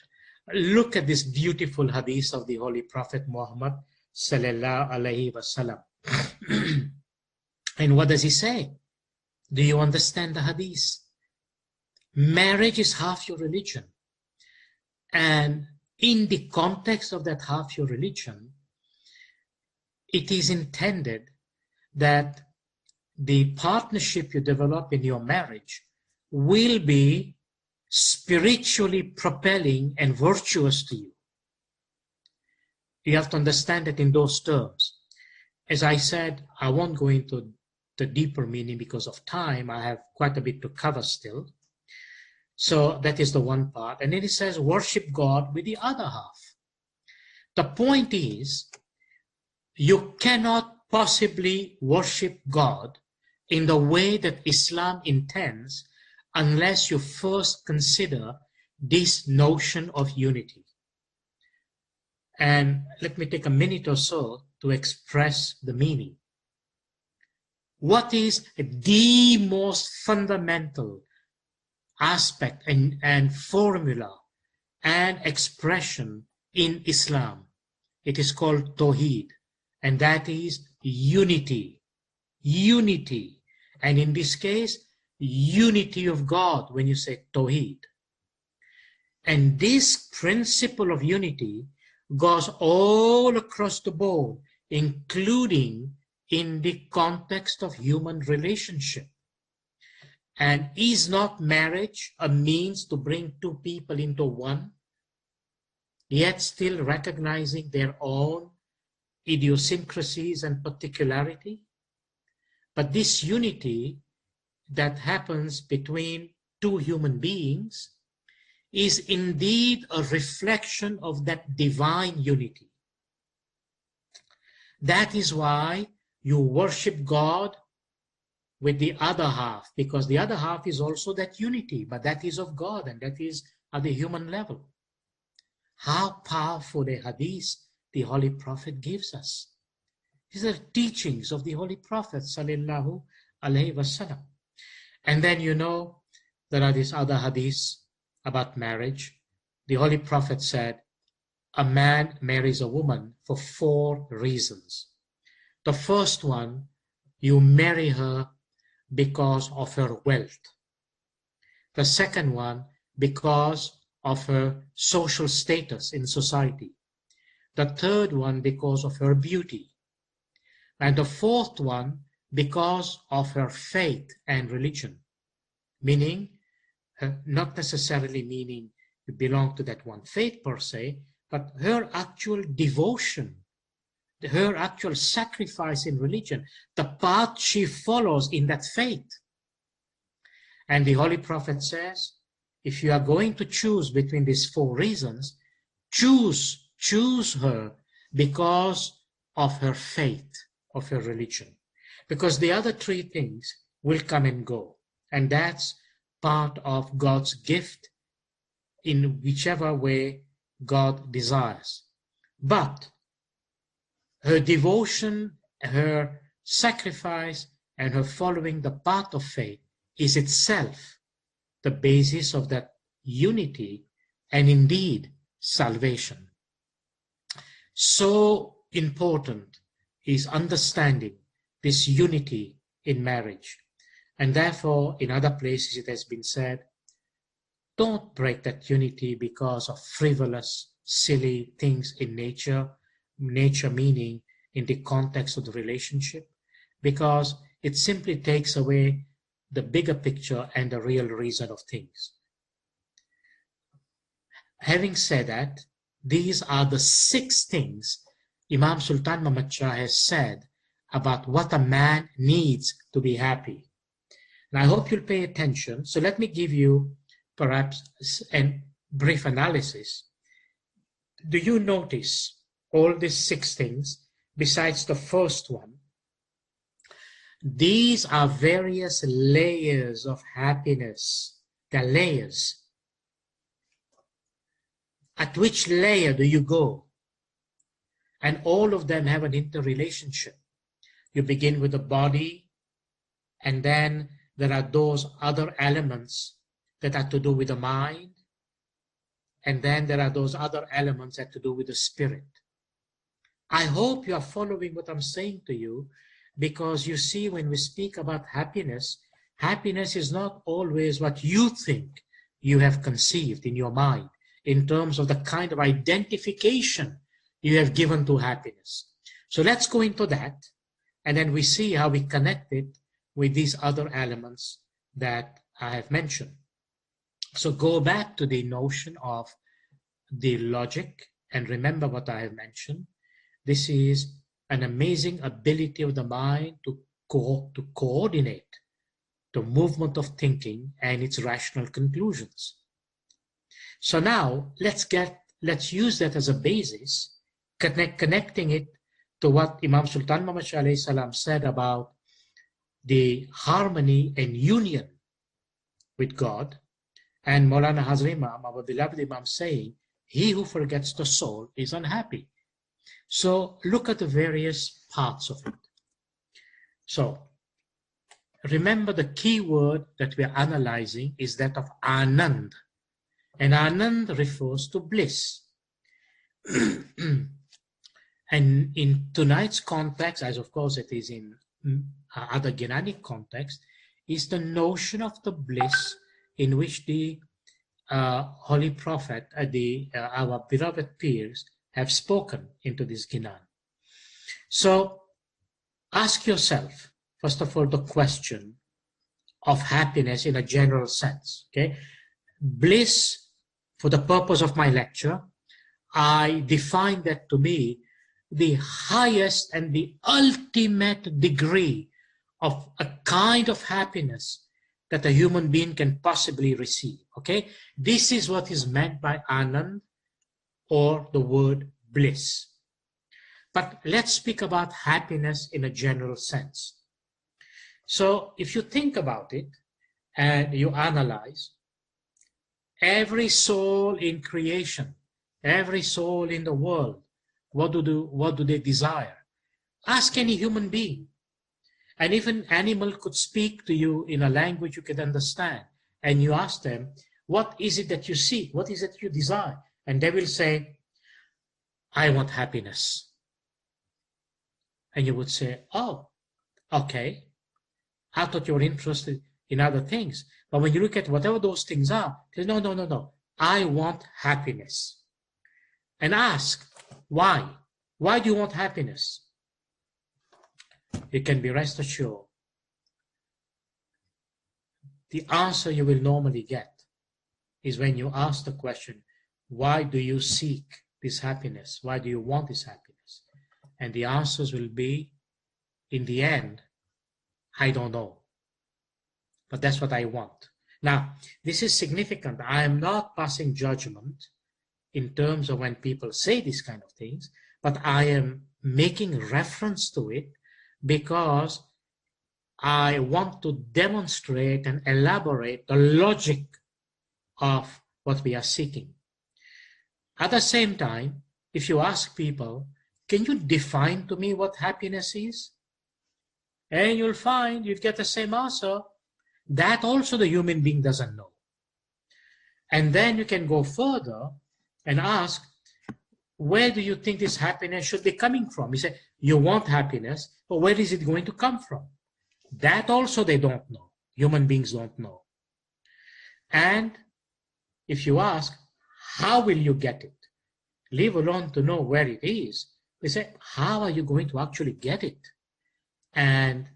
Look at this beautiful hadith of the Holy Prophet Muhammad sallallahu alaihi wasallam. And what does he say? Do you understand the hadith? Marriage is half your religion. And in the context of that half your religion, it is intended that the partnership you develop in your marriage will be spiritually propelling and virtuous to you. You have to understand it in those terms. As I said, I won't go into the deeper meaning because of time. I have quite a bit to cover still. So that is the one part. And then it says, worship God with the other half. The point is, you cannot possibly worship God in the way that Islam intends unless you first consider this notion of unity. And let me take a minute or so to express the meaning. What is the most fundamental aspect and formula and expression in Islam? It is called Tawheed, and that is unity. Unity. And in this case, unity of God when you say Tawheed. And this principle of unity goes all across the board, including in the context of human relationship. And is not marriage a means to bring two people into one, yet still recognizing their own idiosyncrasies and particularity? But this unity that happens between two human beings is indeed a reflection of that divine unity. That is why you worship God with the other half, because the other half is also that unity, but that is of God, and that is at the human level. How powerful a hadith the Holy Prophet gives us. These are teachings of the Holy Prophet sallallahu alaihi wasallam. And then you know there are these other hadiths about marriage. The Holy Prophet said, a man marries a woman for 4 reasons. The first one, you marry her because of her wealth. The second one, because of her social status in society. The third one, because of her beauty. And the fourth one, because of her faith and religion. Meaning, not necessarily meaning you belong to that one faith per se, but her actual devotion, her actual sacrifice in religion, the path she follows in that faith. And the Holy Prophet says, if you are going to choose between these 4 reasons, choose her because of her faith, of her religion. Because the other 3 things will come and go. And that's part of God's gift in whichever way God desires. But her devotion, her sacrifice, and her following the path of faith is itself the basis of that unity and indeed salvation. So important is understanding this unity in marriage. And therefore, in other places it has been said, don't break that unity because of frivolous, silly things in nature. Nature meaning in the context of the relationship, because it simply takes away the bigger picture and the real reason of things. Having said that, these are the 6 things Imam Sultan Muhammad Shah has said about what a man needs to be happy. And I hope you'll pay attention. So let me give you perhaps a brief analysis. Do you notice all these 6 things besides the first one? These are various layers of happiness. They're layers. At which layer do you go? And all of them have an interrelationship. You begin with the body, and then there are those other elements that have to do with the mind, and then there are those other elements that have to do with the spirit. I hope you are following what I'm saying to you, because you see, when we speak about happiness, happiness is not always what you think you have conceived in your mind in terms of the kind of identification you have given to happiness. So let's go into that, and then we see how we connect it with these other elements that I have mentioned. So go back to the notion of the logic, and remember what I have mentioned. This is an amazing ability of the mind to coordinate the movement of thinking and its rational conclusions. So now let's use that as a basis, connecting it to what Imam Sultan Muhammad Shah alayhi salam said about the harmony and union with God, and Maulana Hazrat Imam, our beloved Imam, saying, he who forgets the soul is unhappy. So look at the various parts of it. So remember, the key word that we are analyzing is that of Anand. And Anand refers to bliss. And in tonight's context, as of course it is in other Ghanaic context, is the notion of the bliss in which the Holy Prophet, our beloved peers, have spoken into this Ghanan. So ask yourself, first of all, the question of happiness in a general sense. Okay, bliss, for the purpose of my lecture, I define that to be the highest and the ultimate degree of a kind of happiness that a human being can possibly receive. Okay, this is what is meant by Anand, or the word bliss. But let's speak about happiness in a general sense. So if you think about it and you analyze, every soul in creation, every soul in the world, what do they desire? Ask any human being. And if an animal could speak to you in a language you could understand, and you ask them, what is it that you seek? What is it you desire? And they will say, I want happiness. And you would say, oh, okay. I thought you were interested in other things. But when you look at whatever those things are, say, no. I want happiness. And ask, why? Why do you want happiness? You can be rest assured. The answer you will normally get is when you ask the question, why do you seek this happiness? Why do you want this happiness? And the answers will be, in the end, I don't know. But that's what I want. Now, this is significant. I am not passing judgment in terms of when people say these kind of things, but I am making reference to it because I want to demonstrate and elaborate the logic of what we are seeking. At the same time, if you ask people, can you define to me what happiness is? And you'll find you'll get the same answer. That also the human being doesn't know. And then you can go further and ask, where do you think this happiness should be coming from? You say, you want happiness, but where is it going to come from? That also they don't know. Human beings don't know. And if you ask, how will you get it? Leave alone to know where it is. We say, how are you going to actually get it? And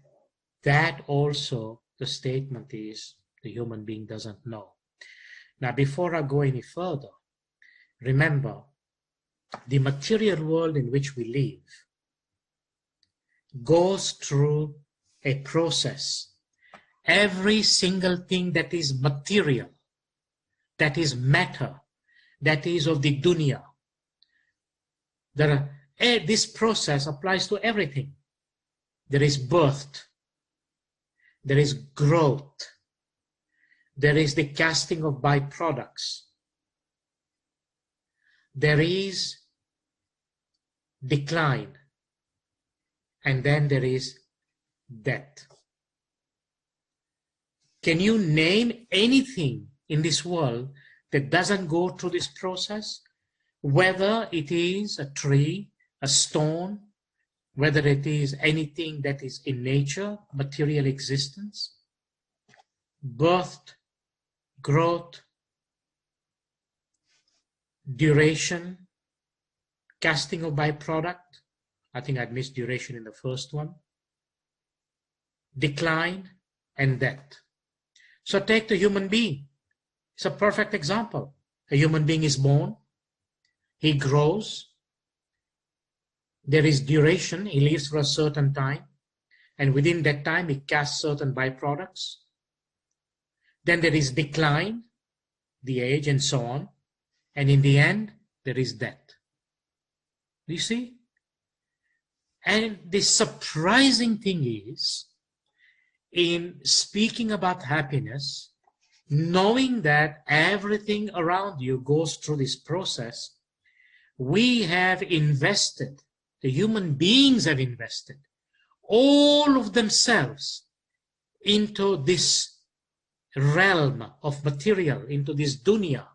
that also, the statement is, the human being doesn't know. Now, before I go any further, remember, the material world in which we live goes through a process. Every single thing that is material, that is matter, that is of the dunya, this process applies to everything. There is birth, there is growth, there is the casting of byproducts, there is decline, and then there is death. Can you name anything in this world that doesn't go through this process? Whether it is a tree, a stone, whether it is anything that is in nature, material existence, birth, growth, duration, casting of byproduct. I think I missed duration in the first one. Decline and death. So take the human being. It's a perfect example. A human being is born. He grows. There is duration. He lives for a certain time. And within that time, he casts certain byproducts. Then there is decline, the age, and so on. And in the end, there is death. You see? And the surprising thing is, in speaking about happiness, knowing that everything around you goes through this process, we have invested, the human beings have invested all of themselves into this realm of material, into this dunya,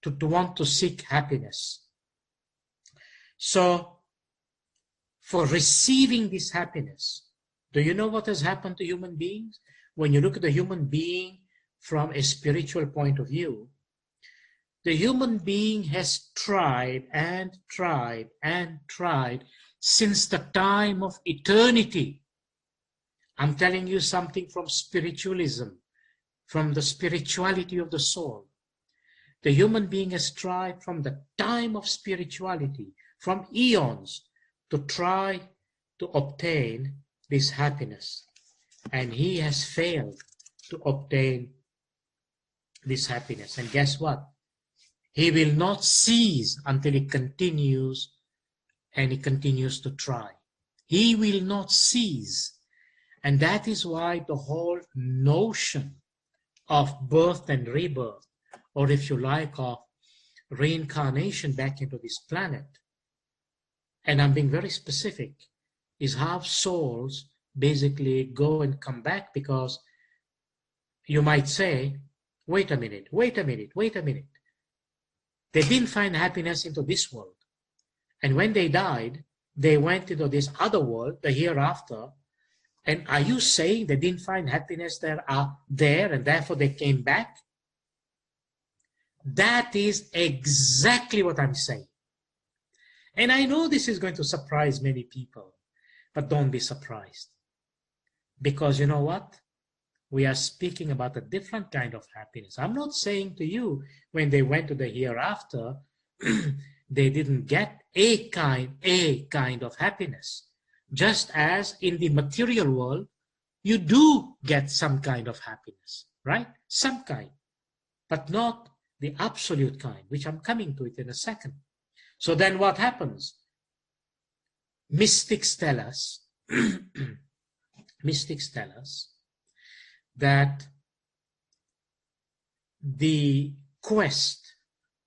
to want to seek happiness. So, for receiving this happiness, do you know what has happened to human beings? When you look at the human being from a spiritual point of view, the human being has tried and tried and tried since the time of eternity. I'm telling you something from spiritualism, from the spirituality of the soul. The human being has tried from the time of spirituality, from eons, to try to obtain this happiness. And he has failed to obtain this happiness. And guess what? He will not cease until he continues, and he continues to try. He will not cease. And that is why the whole notion of birth and rebirth, or if you like, of reincarnation back into this planet, and I'm being very specific, is how souls basically go and come back, because you might say, wait a minute. They didn't find happiness into this world. And when they died, they went into this other world, the hereafter. And are you saying they didn't find happiness there, and therefore they came back? That is exactly what I'm saying. And I know this is going to surprise many people, but don't be surprised. Because you know what? We are speaking about a different kind of happiness. I'm not saying to you, when they went to the hereafter, they didn't get a kind of happiness. Just as in the material world, you do get some kind of happiness, right? Some kind, but not the absolute kind, which I'm coming to it in a second. So then what happens? Mystics tell us, that the quest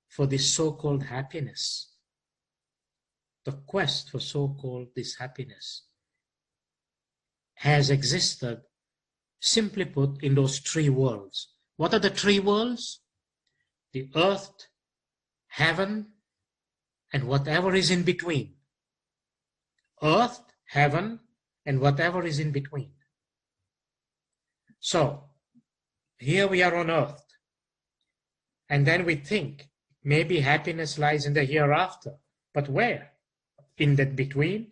for this so-called happiness, has existed, simply put, in those three worlds. What are the three worlds? The earth, heaven, and whatever is in between. Earth, heaven, and whatever is in between. So, here we are on earth. And then we think maybe happiness lies in the hereafter. But where? In that between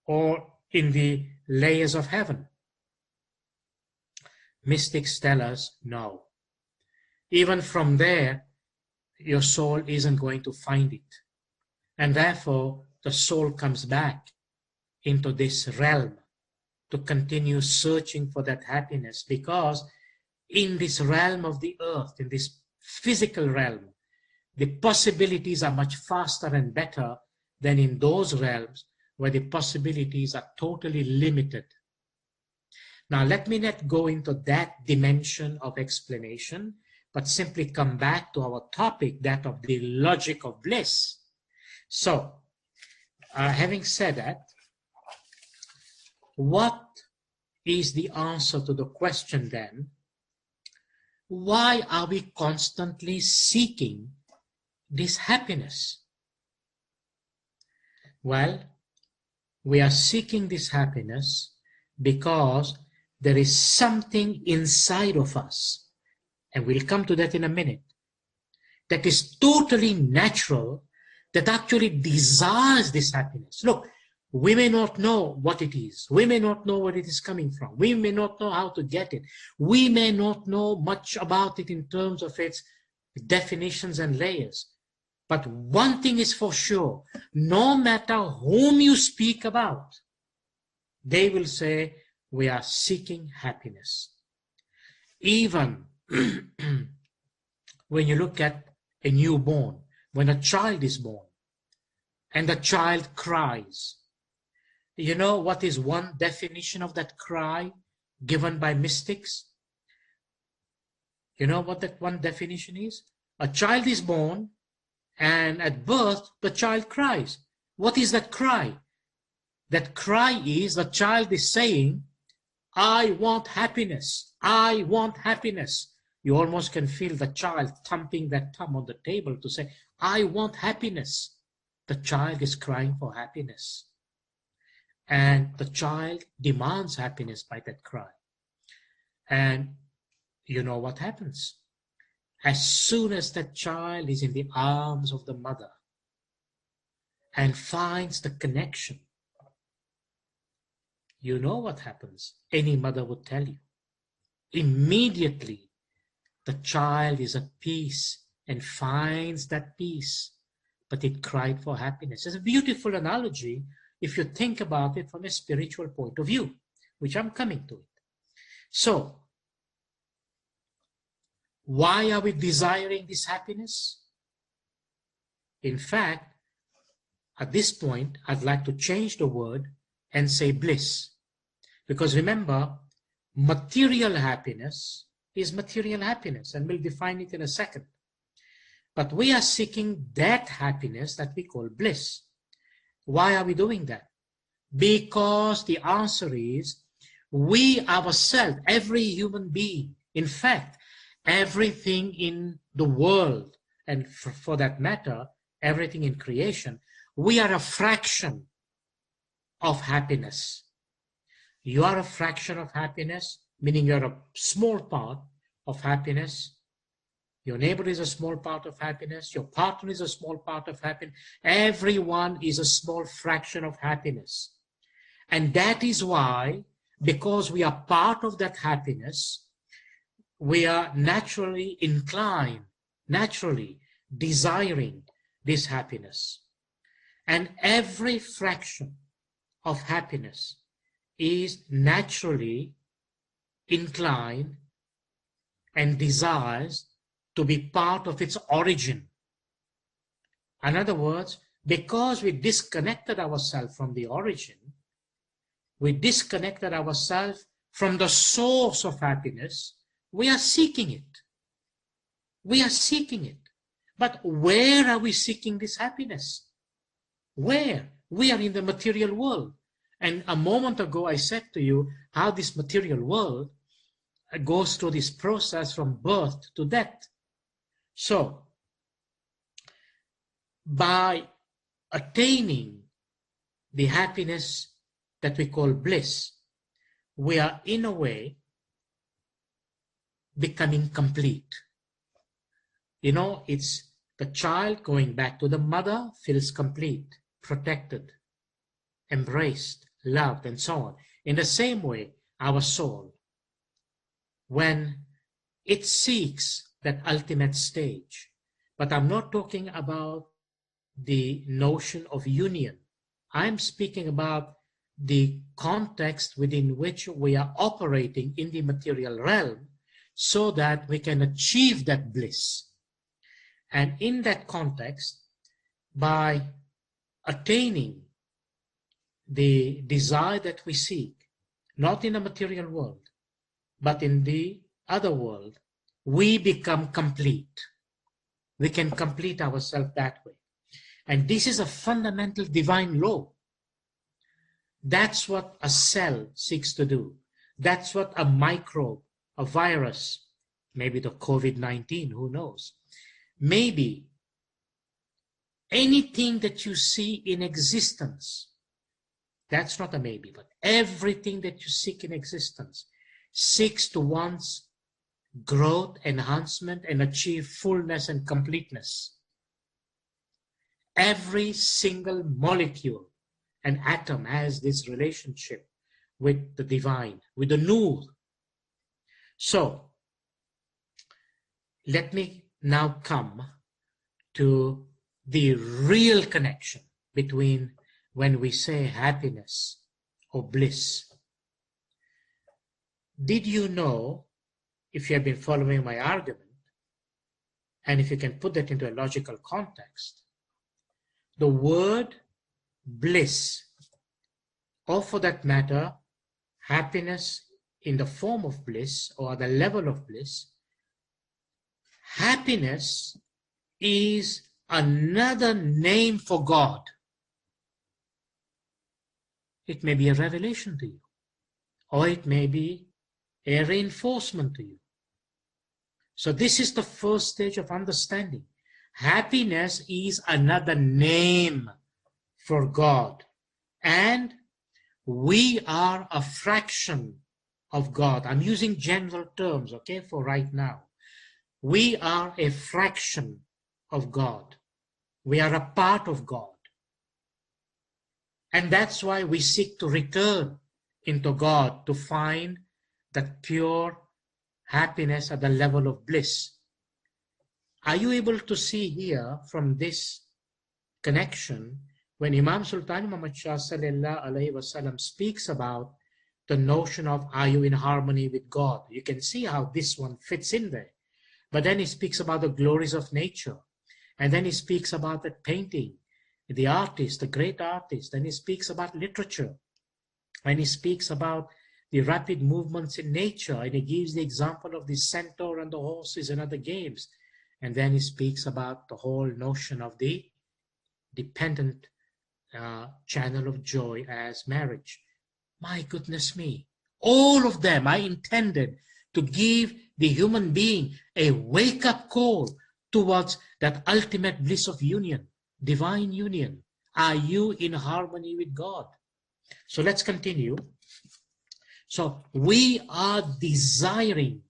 or in the layers of heaven? Mystics tell us no. Even from there, your soul isn't going to find it. And therefore, the soul comes back into this realm to continue searching for that happiness, because in this realm of the earth, in this physical realm, the possibilities are much faster and better than in those realms where the possibilities are totally limited. Now, let me not go into that dimension of explanation, but simply come back to our topic, that of the logic of bliss. So, having said that, what is the answer to the question then? Why are we constantly seeking this happiness? Well, we are seeking this happiness because there is something inside of us, and we'll come to that in a minute, that is totally natural, that actually desires this happiness. Look, we may not know what it is. We may not know where it is coming from. We may not know how to get it. We may not know much about it in terms of its definitions and layers. But one thing is for sure, no matter whom you speak about, they will say, we are seeking happiness. Even when you look at a newborn, when a child is born, and the child cries, you know what is one definition of that cry given by mystics? You know what that one definition is? A child is born, and at birth, the child cries. What is that cry? That cry is the child is saying, I want happiness. I want happiness. You almost can feel the child thumping that thumb on the table to say, I want happiness. The child is crying for happiness. And the child demands happiness by that cry. And you know what happens? As soon as that child is in the arms of the mother and finds the connection, you know what happens? Any mother would tell you. Immediately, the child is at peace and finds that peace, but it cried for happiness. It's a beautiful analogy if you think about it from a spiritual point of view, which I'm coming to it. So, why are we desiring this happiness? In fact, at this point, I'd like to change the word and say bliss. Because remember, material happiness is material happiness, and we'll define it in a second. But we are seeking that happiness that we call bliss. Why are we doing that? Because the answer is, we ourselves, every human being, in fact, everything in the world, and for that matter, everything in creation, we are a fraction of happiness. You are a fraction of happiness, meaning you're a small part of happiness. Your neighbor is a small part of happiness. Your partner is a small part of happiness. Everyone is a small fraction of happiness. And that is why, because we are part of that happiness, we are naturally inclined, naturally desiring this happiness. And every fraction of happiness is naturally inclined and desires to be part of its origin. In other words, because we disconnected ourselves from the origin, we disconnected ourselves from the source of happiness, we are seeking it. We are seeking it. But where are we seeking this happiness? Where? We are in the material world. And a moment ago, I said to you how this material world goes through this process from birth to death. So, by attaining the happiness that we call bliss, we are in a way becoming complete. You know, it's the child going back to the mother feels complete, protected, embraced, loved, and so on. In the same way, our soul, when it seeks that ultimate stage, but I'm not talking about the notion of union. I'm speaking about the context within which we are operating in the material realm so that we can achieve that bliss. And in that context, by attaining the desire that we seek, not in the material world, but in the other world, we become complete. We can complete ourselves that way. And this is a fundamental divine law. That's what a cell seeks to do. That's what a microbe, a virus, maybe the COVID-19, who knows, maybe anything that you see in existence, that's not a maybe, but everything that you seek in existence seeks to one's growth, enhancement, and achieve fullness and completeness. Every single molecule and atom has this relationship with the divine, with the Nur. So, let me now come to the real connection between when we say happiness or bliss. Did you know, if you have been following my argument, and if you can put that into a logical context, the word bliss, or for that matter, happiness in the form of bliss or the level of bliss, happiness is another name for God. It may be a revelation to you, or it may be a reinforcement to you. So this is the first stage of understanding. Happiness is another name for God. And we are a fraction of God. I'm using general terms, okay, for right now. We are a fraction of God. We are a part of God. And that's why we seek to return into God to find that pure happiness at the level of bliss. Are you able to see here from this connection when Imam Sultan Muhammad Shah sallallahu alaihi wasallam speaks about the notion of are you in harmony with God? You can see how this one fits in there. But then he speaks about the glories of nature. And then he speaks about the painting, the artist, the great artist. Then he speaks about literature. And he speaks about the rapid movements in nature. And he gives the example of the centaur and the horses and other games. And then he speaks about the whole notion of the dependent channel of joy as marriage. My goodness me. All of them I intended to give the human being a wake-up call towards that ultimate bliss of union, divine union. Are you in harmony with God? So let's continue. So we are desiring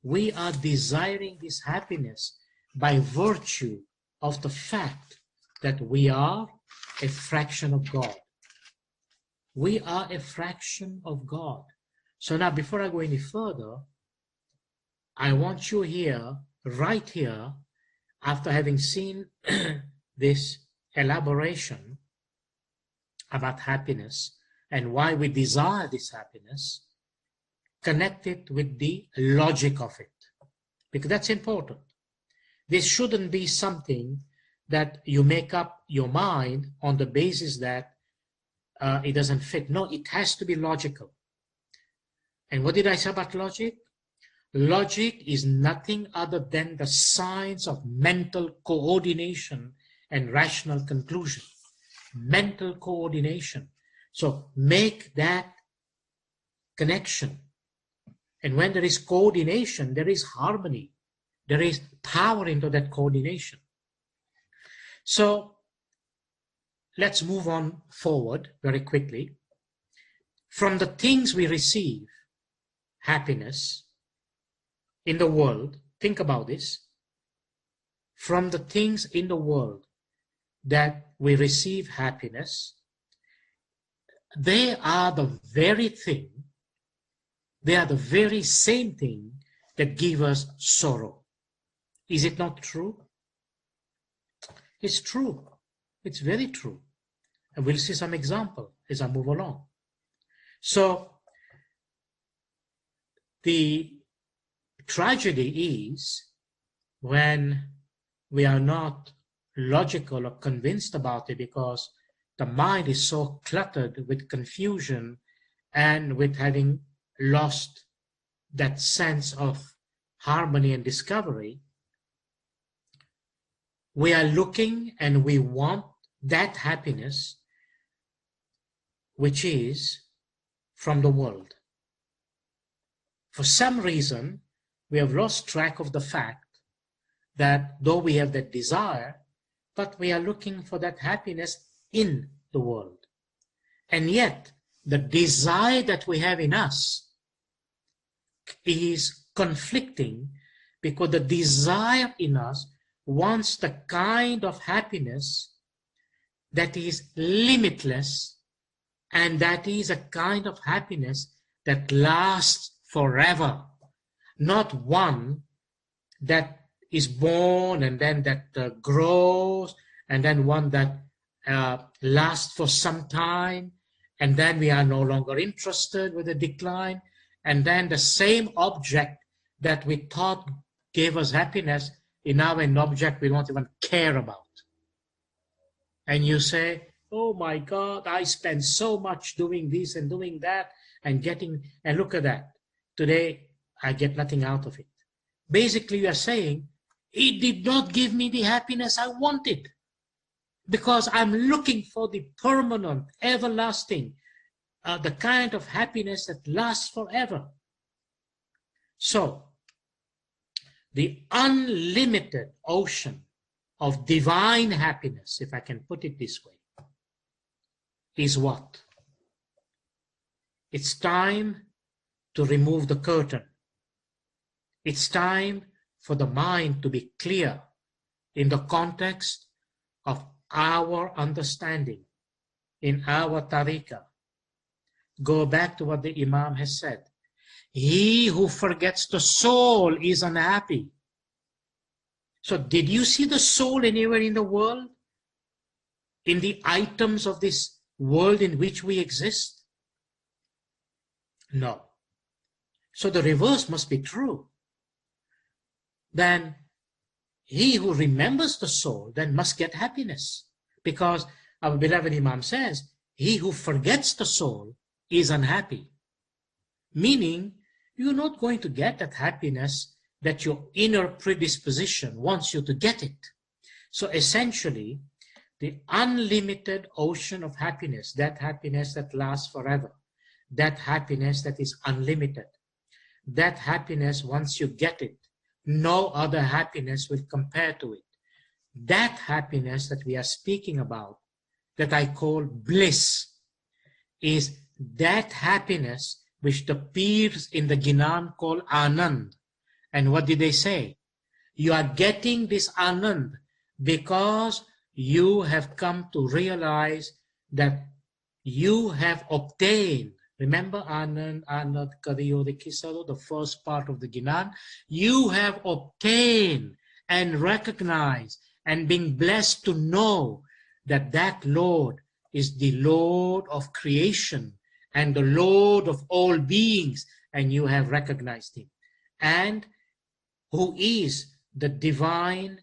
this happiness by virtue of the fact that we are a fraction of God. We are a fraction of God. So now, before I go any further, I want you here, right here, after having seen this elaboration about happiness and why we desire this happiness, connect it with the logic of it, because that's important. This shouldn't be something that you make up your mind on the basis that it doesn't fit. No, it has to be logical. And what did I say about logic? Logic is nothing other than the science of mental coordination and rational conclusion. Mental coordination. So make that connection. And when there is coordination, there is harmony. There is power into that coordination. So let's move on forward very quickly. From the things we receive, happiness in the world, think about this. from the things in the world that we receive happiness, they are the very thing, they are the very same thing that give us sorrow. Is it not true? It's true. It's very true. And we'll see some example as I move along. So the tragedy is when we are not logical or convinced about it, because the mind is so cluttered with confusion and with having lost that sense of harmony and discovery. We are looking and we want that happiness which is from the world. For some reason, we have lost track of the fact that though we have that desire, but we are looking for that happiness in the world. And yet, the desire that we have in us is conflicting, because the desire in us wants the kind of happiness that is limitless, and that is a kind of happiness that lasts forever, not one that is born and then that grows, and then one that lasts for some time, and then we are no longer interested with the decline, and then the same object that we thought gave us happiness is now an object we don't even care about. And you say, oh my God, I spend so much doing this and doing that and look at that. Today, I get nothing out of it. Basically, you are saying, it did not give me the happiness I wanted, because I'm looking for the permanent, everlasting, the kind of happiness that lasts forever. So, the unlimited ocean of divine happiness, if I can put it this way, is what? It's time to remove the curtain. It's time for the mind to be clear in the context of our understanding, in our tariqah. Go back to what the Imam has said. He who forgets the soul is unhappy. So did you see the soul anywhere in the world? In the items of this world in which we exist? No. So the reverse must be true. Then he who remembers the soul then must get happiness, because our beloved Imam says, he who forgets the soul is unhappy. Meaning, you're not going to get that happiness that your inner predisposition wants you to get it. So essentially, the unlimited ocean of happiness that lasts forever, that happiness that is unlimited, that happiness, once you get it, no other happiness will compare to it. That happiness that we are speaking about, that I call bliss, is that happiness which the peers in the Ginan call Anand. And what did they say? You are getting this Anand because you have come to realize that you have obtained. Remember Anand, Anand, Kariyo, the Kisaro, the first part of the Ginan. You have obtained and recognized and being blessed to know that that Lord is the Lord of creation and the Lord of all beings, and you have recognized him. And who is the divine,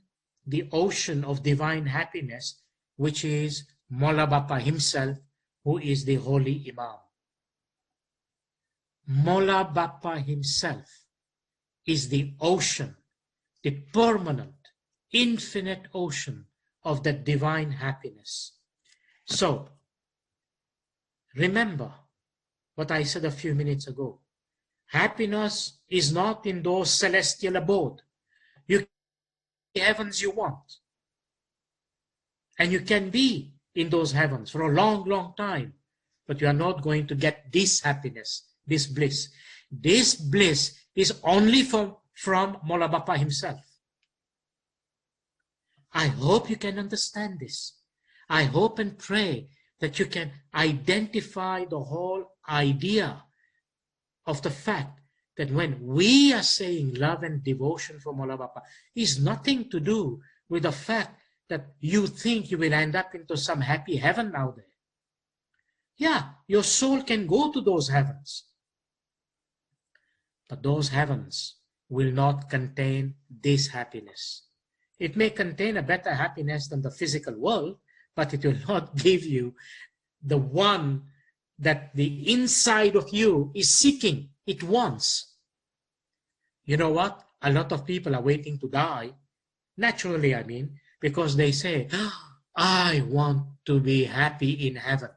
the ocean of divine happiness, which is Mola Bapa himself, who is the holy Imam. Mola Bapa himself is the ocean, the permanent, infinite ocean of that divine happiness. So, remember what I said a few minutes ago. Happiness is not in those celestial abodes. You can be in the heavens you want. And you can be in those heavens for a long, long time. But you are not going to get this happiness, this bliss. This bliss is only from Mola Bapa himself. I hope you can understand this. I hope and pray that you can identify the whole idea of the fact that when we are saying love and devotion for Mola Bapa, is nothing to do with the fact that you think you will end up into some happy heaven out there. Yeah, your soul can go to those heavens, but those heavens will not contain this happiness. It may contain a better happiness than the physical world, but it will not give you the one that the inside of you is seeking, it wants. You know what? A lot of people are waiting to die, naturally I mean, because they say, I want to be happy in heaven.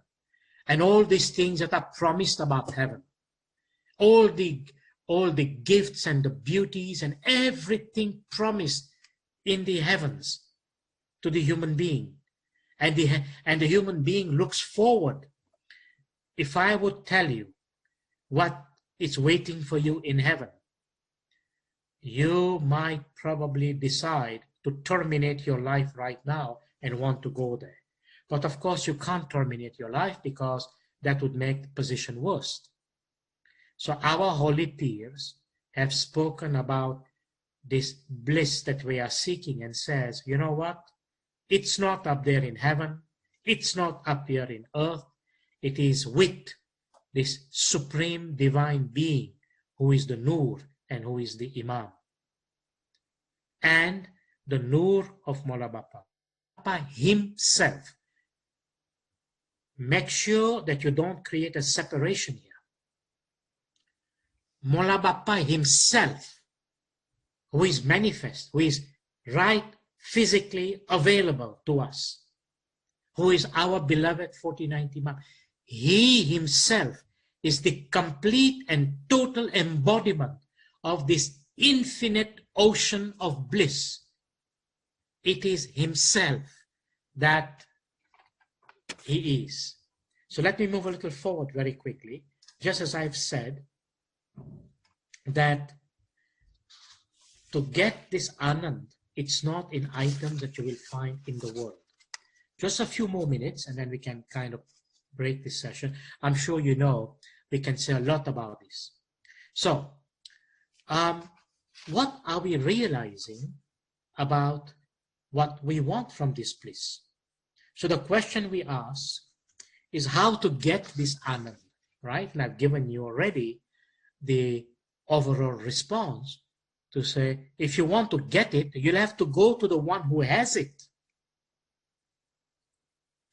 And all these things that are promised about heaven, all the gifts and the beauties and everything promised in the heavens to the human being. And the human being looks forward. If I would tell you what is waiting for you in heaven, you might probably decide to terminate your life right now and want to go there. But of course, you can't terminate your life because that would make the position worse. So our holy peers have spoken about this bliss that we are seeking and says, you know what? It's not up there in heaven. It's not up here in earth. It is with this supreme divine being who is the Nur and who is the Imam. And the Nur of Mola Bapa himself. Make sure that you don't create a separation here. Mola Bapa himself, who is manifest, who is right physically available to us, who is our beloved 49th Imam, he himself is the complete and total embodiment of this infinite ocean of bliss. It is himself that he is. So let me move a little forward very quickly. Just as I've said, that to get this Anand, it's not in items that you will find in the world. Just a few more minutes and then we can kind of break this session. I'm sure you know we can say a lot about this. So, what are we realizing about what we want from this bliss? So the question we ask is how to get this Anand, right? And I've given you already the overall response to say, if you want to get it, you'll have to go to the one who has it.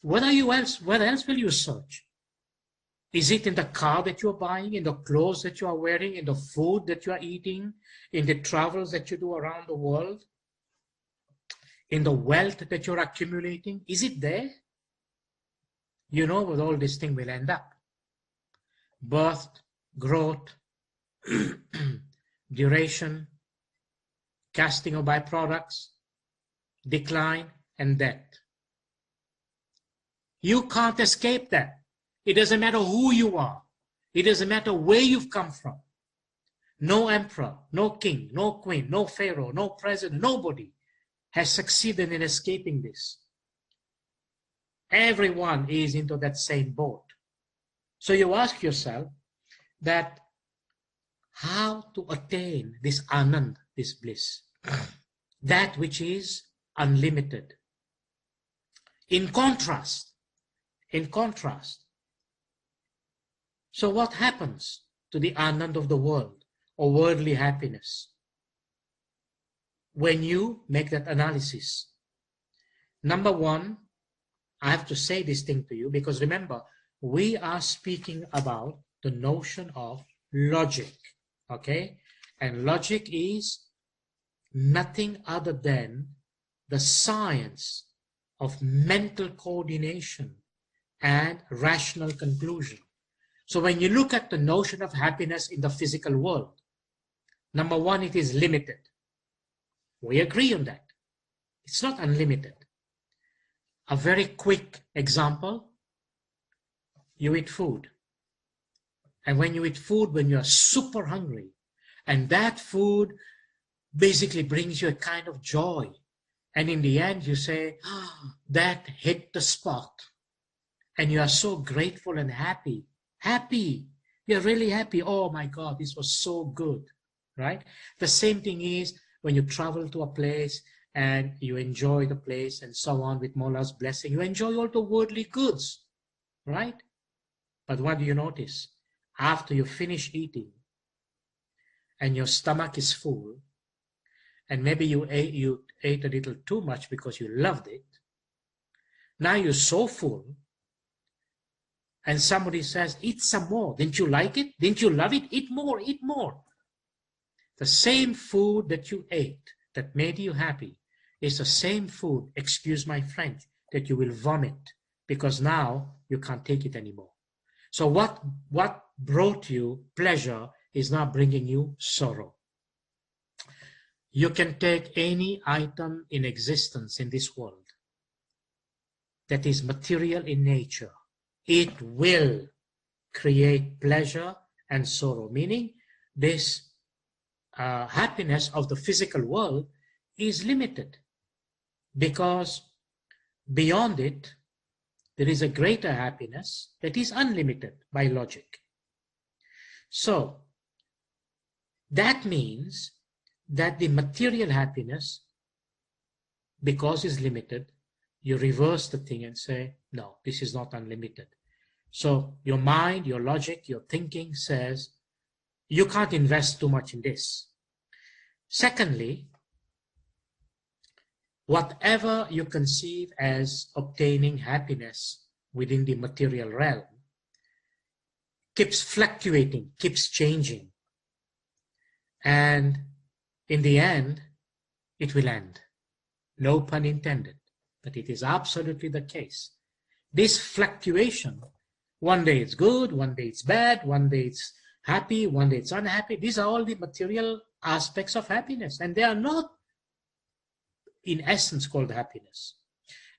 Where else will you search? Is it in the car that you're buying, in the clothes that you are wearing, in the food that you are eating, in the travels that you do around the world, in the wealth that you're accumulating? Is it there? You know where all this thing will end up. Birth, growth, duration, casting of byproducts, decline, and death. You can't escape that. It doesn't matter who you are. It doesn't matter where you've come from. No emperor, no king, no queen, no pharaoh, no president, nobody has succeeded in escaping this. Everyone is into that same boat. So you ask yourself that how to attain this Anand, this bliss, that which is unlimited. In contrast, so what happens to the Anand of the world or worldly happiness when you make that analysis? Number one, I have to say this thing to you because remember, we are speaking about the notion of logic, okay? And logic is nothing other than the science of mental coordination and rational conclusion. So when you look at the notion of happiness in the physical world, number one, it is limited. We agree on that. It's not unlimited. A very quick example, you eat food. And when you eat food, when you're super hungry, and that food basically brings you a kind of joy And in the end, you say, "Ah, that hit the spot." And you are so grateful and happy. Happy. You're really happy. Oh my God, this was so good, right? The same thing is when you travel to a place and you enjoy the place and so on with Mola's blessing. You enjoy all the worldly goods, right? But what do you notice? After you finish eating and your stomach is full, and maybe you ate a little too much because you loved it, now you're so full, and somebody says, "Eat some more. Didn't you like it? Didn't you love it? Eat more, eat more." The same food that you ate that made you happy is the same food, excuse my French, that you will vomit because now you can't take it anymore. So what brought you pleasure is now bringing you sorrow. You can take any item in existence in this world that is material in nature. It will create pleasure and sorrow, meaning this happiness of the physical world is limited because beyond it, there is a greater happiness that is unlimited by logic. So that means that the material happiness, because it's limited, you reverse the thing and say, no, this is not unlimited. So your mind, your logic, your thinking says, you can't invest too much in this. Secondly, whatever you conceive as obtaining happiness within the material realm keeps fluctuating, keeps changing. And in the end, it will end. No pun intended, but it is absolutely the case. This fluctuation, one day it's good, one day it's bad, one day it's happy, one day it's unhappy. These are all the material aspects of happiness, and they are not in essence called happiness.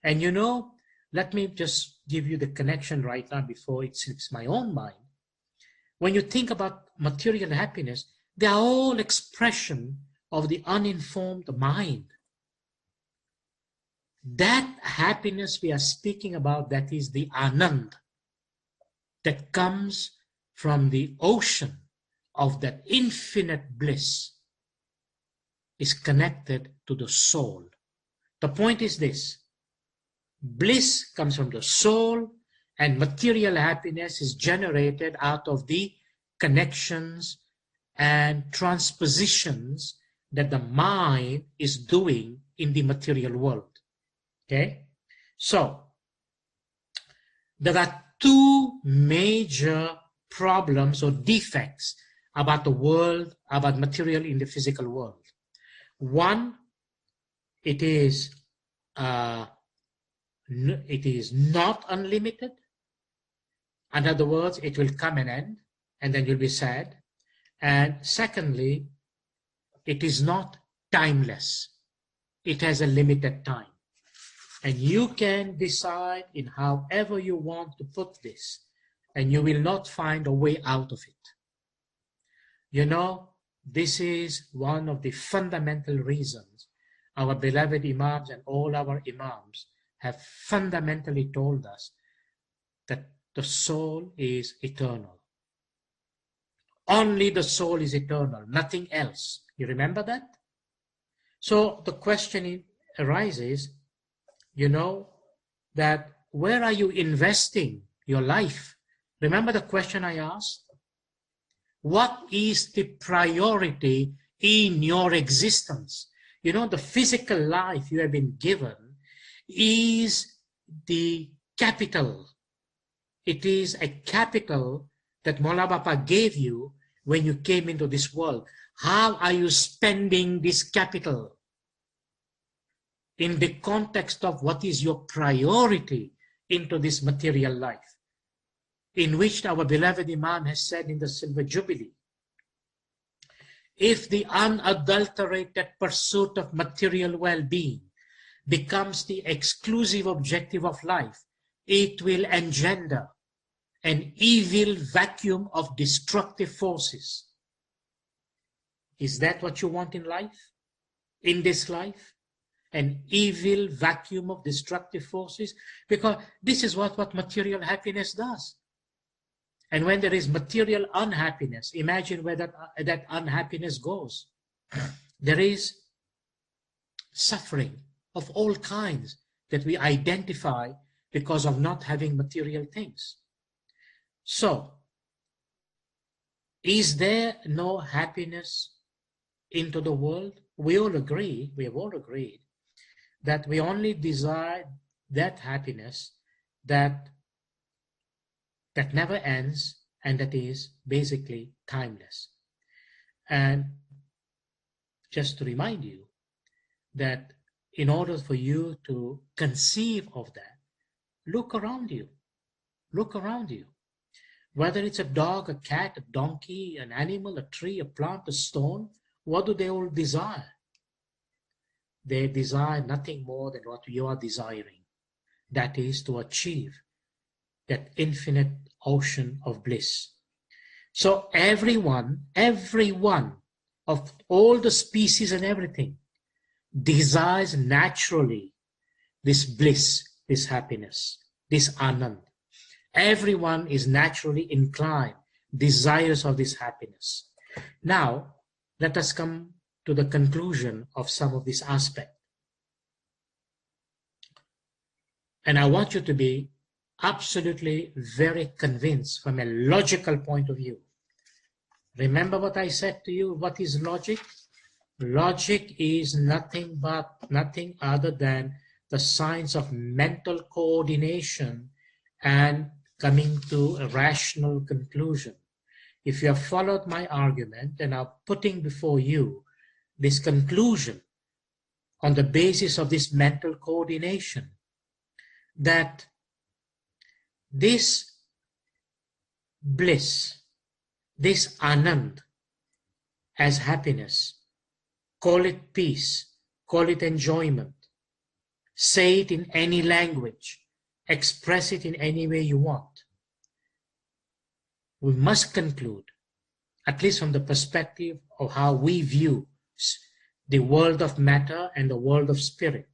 And you know, let me just give you the connection right now before it slips my own mind. When you think about material happiness, they are all expression of the uninformed mind. That happiness we are speaking about, that is the Anand, that comes from the ocean of that infinite bliss, is connected to the soul. The point is this: bliss comes from the soul, and material happiness is generated out of the connections and transpositions that the mind is doing in the material world. Okay? So, there are two major problems or defects about the world, about material in the physical world. One, it is not unlimited. In other words, it will come and end, and then you'll be sad. And secondly, it is not timeless. It has a limited time. And you can decide in however you want to put this, and you will not find a way out of it. You know, this is one of the fundamental reasons our beloved Imams and all our Imams have fundamentally told us that the soul is eternal. Only the soul is eternal, nothing else. You remember that? So the question arises, you know, that where are you investing your life? Remember the question I asked? What is the priority in your existence? You know, the physical life you have been given is the capital. It is a capital that Mola Bapa gave you when you came into this world. How are you spending this capital? In the context of what is your priority into this material life, in which our beloved Imam has said in the Silver Jubilee, if the unadulterated pursuit of material well-being becomes the exclusive objective of life, it will engender an evil vacuum of destructive forces. Is that what you want in life? In this life? an evil vacuum of destructive forces, because this is what material happiness does. And when there is material unhappiness, imagine where that unhappiness goes. There is suffering of all kinds that we identify because of not having material things. So, is there no happiness into the world? We have all agreed that we only desire that happiness that never ends and that is basically timeless. And just to remind you that in order for you to conceive of that, look around you. Look around you. Whether it's a dog, a cat, a donkey, an animal, a tree, a plant, a stone, what do they all desire? They desire nothing more than what you are desiring. That is to achieve that infinite ocean of bliss. So everyone of all the species and everything desires naturally this bliss, this happiness, this anand. Everyone is naturally inclined, desirous of this happiness. Now, let us come to the conclusion of some of this aspect. And I want you to be absolutely very convinced from a logical point of view. Remember what I said to you, what is logic? Logic is nothing other than the science of mental coordination and coming to a rational conclusion. If you have followed my argument and are putting before you this conclusion on the basis of this mental coordination, that this bliss, this anand as happiness, call it peace, call it enjoyment, say it in any language, express it in any way you want. We must conclude, at least from the perspective of how we view the world of matter and the world of spirit.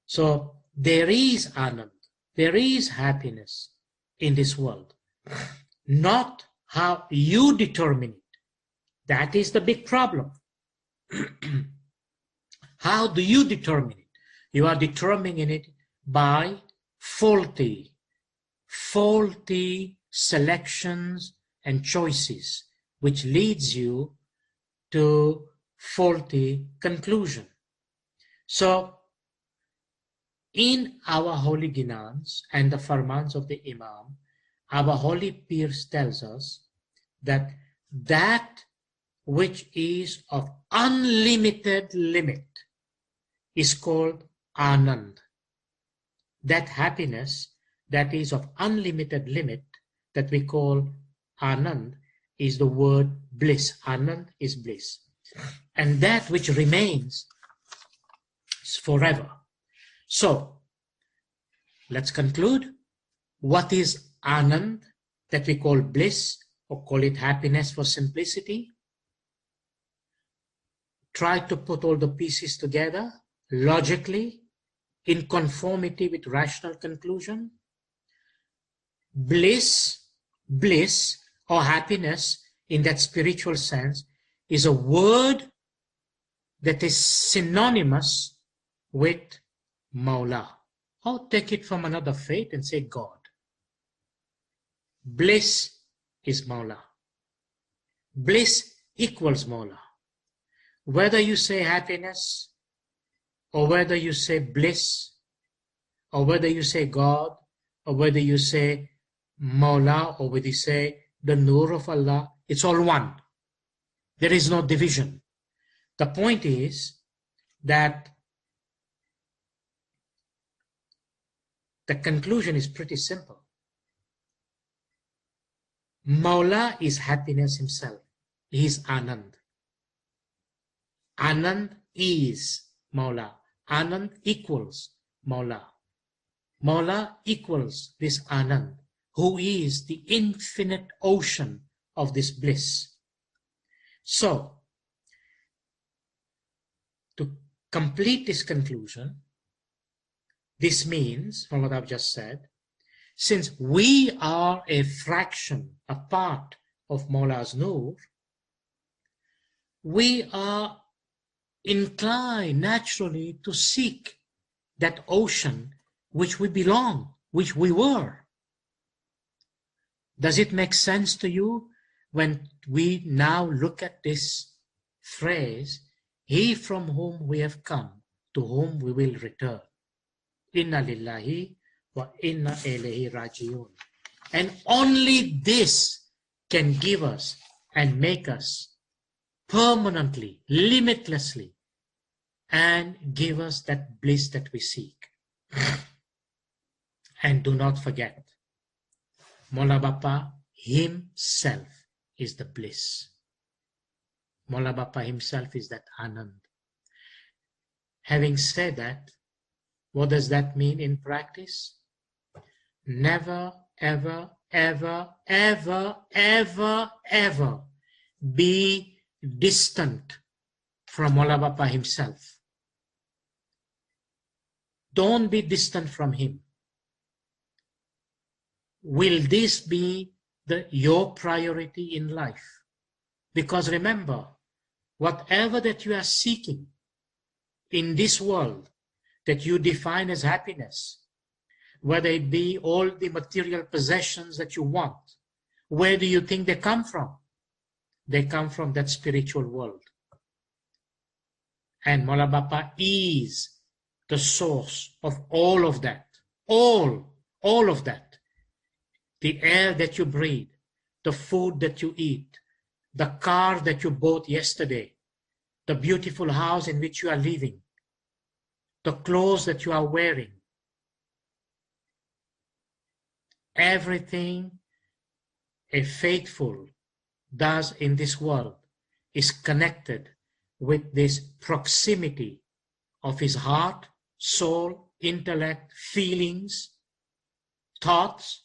So there is anand, there is happiness in this world, not how you determine it. That is the big problem. How do you determine it? You are determining it by faulty selections and choices, which leads you to faulty conclusion. So, in our holy Ginans and the Farmans of the Imam, our holy Peers tells us that that which is of unlimited limit is called Anand. That happiness that is of unlimited limit that we call Anand is the word bliss. Anand is bliss. And that which remains is forever. So, let's conclude. What is Anand that we call bliss, or call it happiness for simplicity? Try to put all the pieces together logically, in conformity with rational conclusion. Bliss or happiness in that spiritual sense is a word that is synonymous with Mawla. Or take it from another faith and say God. Bliss is Mawla. Bliss equals Mawla. Whether you say happiness, or whether you say bliss, or whether you say God, or whether you say Mawla, or whether you say the Nur of Allah, it's all one. There is no division. The point is that the conclusion is pretty simple. Mawla is happiness himself. He is Anand. Anand is Mawla. Anand equals Mawla. Mawla equals this Anand, who is the infinite ocean of this bliss. So, to complete this conclusion, this means, from what I've just said, since we are a fraction, a part of Mawla's Nur, we are inclined naturally to seek that ocean which we belong, which we were. Does it make sense to you when we now look at this phrase, he from whom we have come, to whom we will return? Inna lillahi wa inna ilayhi rajiun. And only this can give us and make us permanently, limitlessly, and give us that bliss that we seek. And do not forget, Mawla Bapa himself is the bliss. Mawla Bapa himself is that Anand. Having said that, what does that mean in practice? Never, ever, ever, ever, ever, ever be distant from Mawla Bapa himself. Don't be distant from him. Will this be your priority in life? Because remember, whatever that you are seeking in this world that you define as happiness, whether it be all the material possessions that you want, where do you think they come from? They come from that spiritual world. And Mawla Bapa is the source of all of that. All of that. The air that you breathe, the food that you eat, the car that you bought yesterday, the beautiful house in which you are living, the clothes that you are wearing. Everything a faithful does in this world is connected with this proximity of his heart, soul, intellect, feelings, thoughts,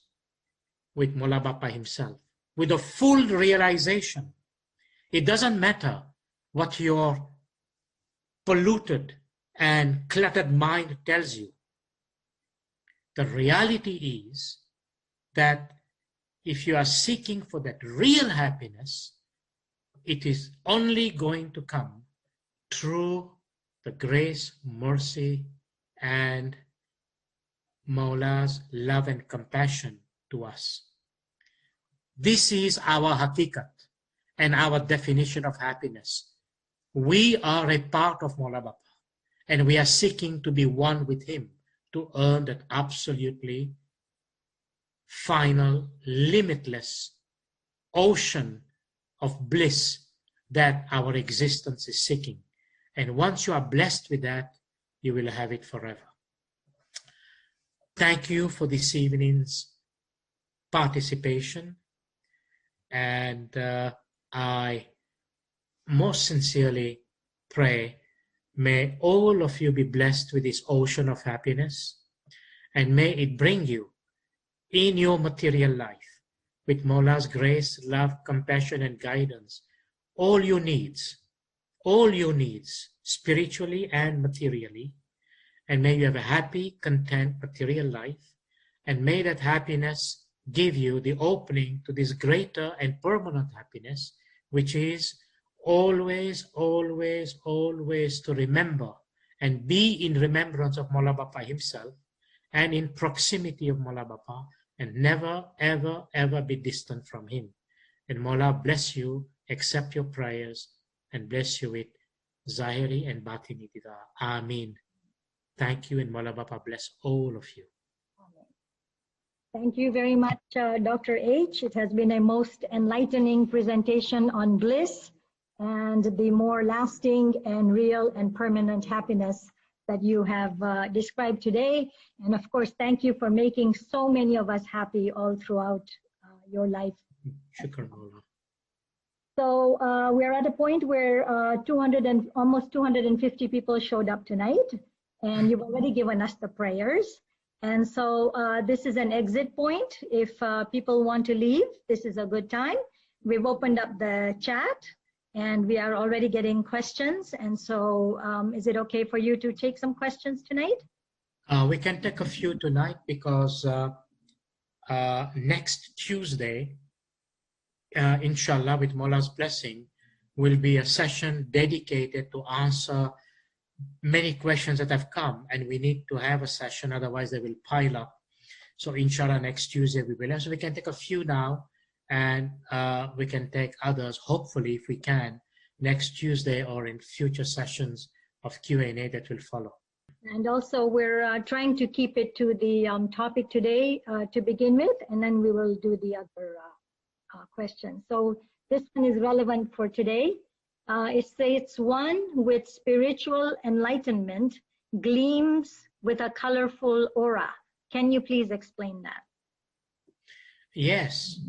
with Mawla Bapa himself, with a full realization. It doesn't matter what your polluted and cluttered mind tells you. The reality is that if you are seeking for that real happiness, it is only going to come through the grace, mercy, and Mawla's love and compassion to us. This is our hakikat and our definition of happiness. We are a part of Mawla Bapa, and we are seeking to be one with him to earn that absolutely final, limitless ocean of bliss that our existence is seeking. And once you are blessed with that, you will have it forever. Thank you for this evening's participation, and I most sincerely pray, may all of you be blessed with this ocean of happiness, and may it bring you in your material life, with Mawla's grace, love, compassion, and guidance, all your needs, spiritually and materially, and may you have a happy, content, material life, and may that happiness give you the opening to this greater and permanent happiness, which is always, always, always to remember and be in remembrance of Mawla Bapa himself and in proximity of Mawla Bapa, and never, ever, ever be distant from him. And Mawla bless you, accept your prayers, and bless you with Zahiri and Batini Dida. Ameen. Thank you, and Mawla Bapa bless all of you. Thank you very much, Dr. H. It has been a most enlightening presentation on bliss and the more lasting and real and permanent happiness that you have described today. And of course, thank you for making so many of us happy all throughout your life. Shukran, Mawla. So we're at a point where almost 250 people showed up tonight, and you've already given us the prayers. And so this is an exit point. If people want to leave, this is a good time. We've opened up the chat. And we are already getting questions. And so is it okay for you to take some questions tonight? We can take a few tonight because next Tuesday, inshallah, with Mola's blessing, will be a session dedicated to answer many questions that have come, and we need to have a session, otherwise they will pile up. So inshallah, next Tuesday we will have. So we can take a few now, and we can take others, hopefully, if we can, next Tuesday or in future sessions of Q&A that will follow. And also we're trying to keep it to the topic today to begin with, and then we will do the other questions. So this one is relevant for today. It says, one with spiritual enlightenment gleams with a colorful aura. Can you please explain that? Yes.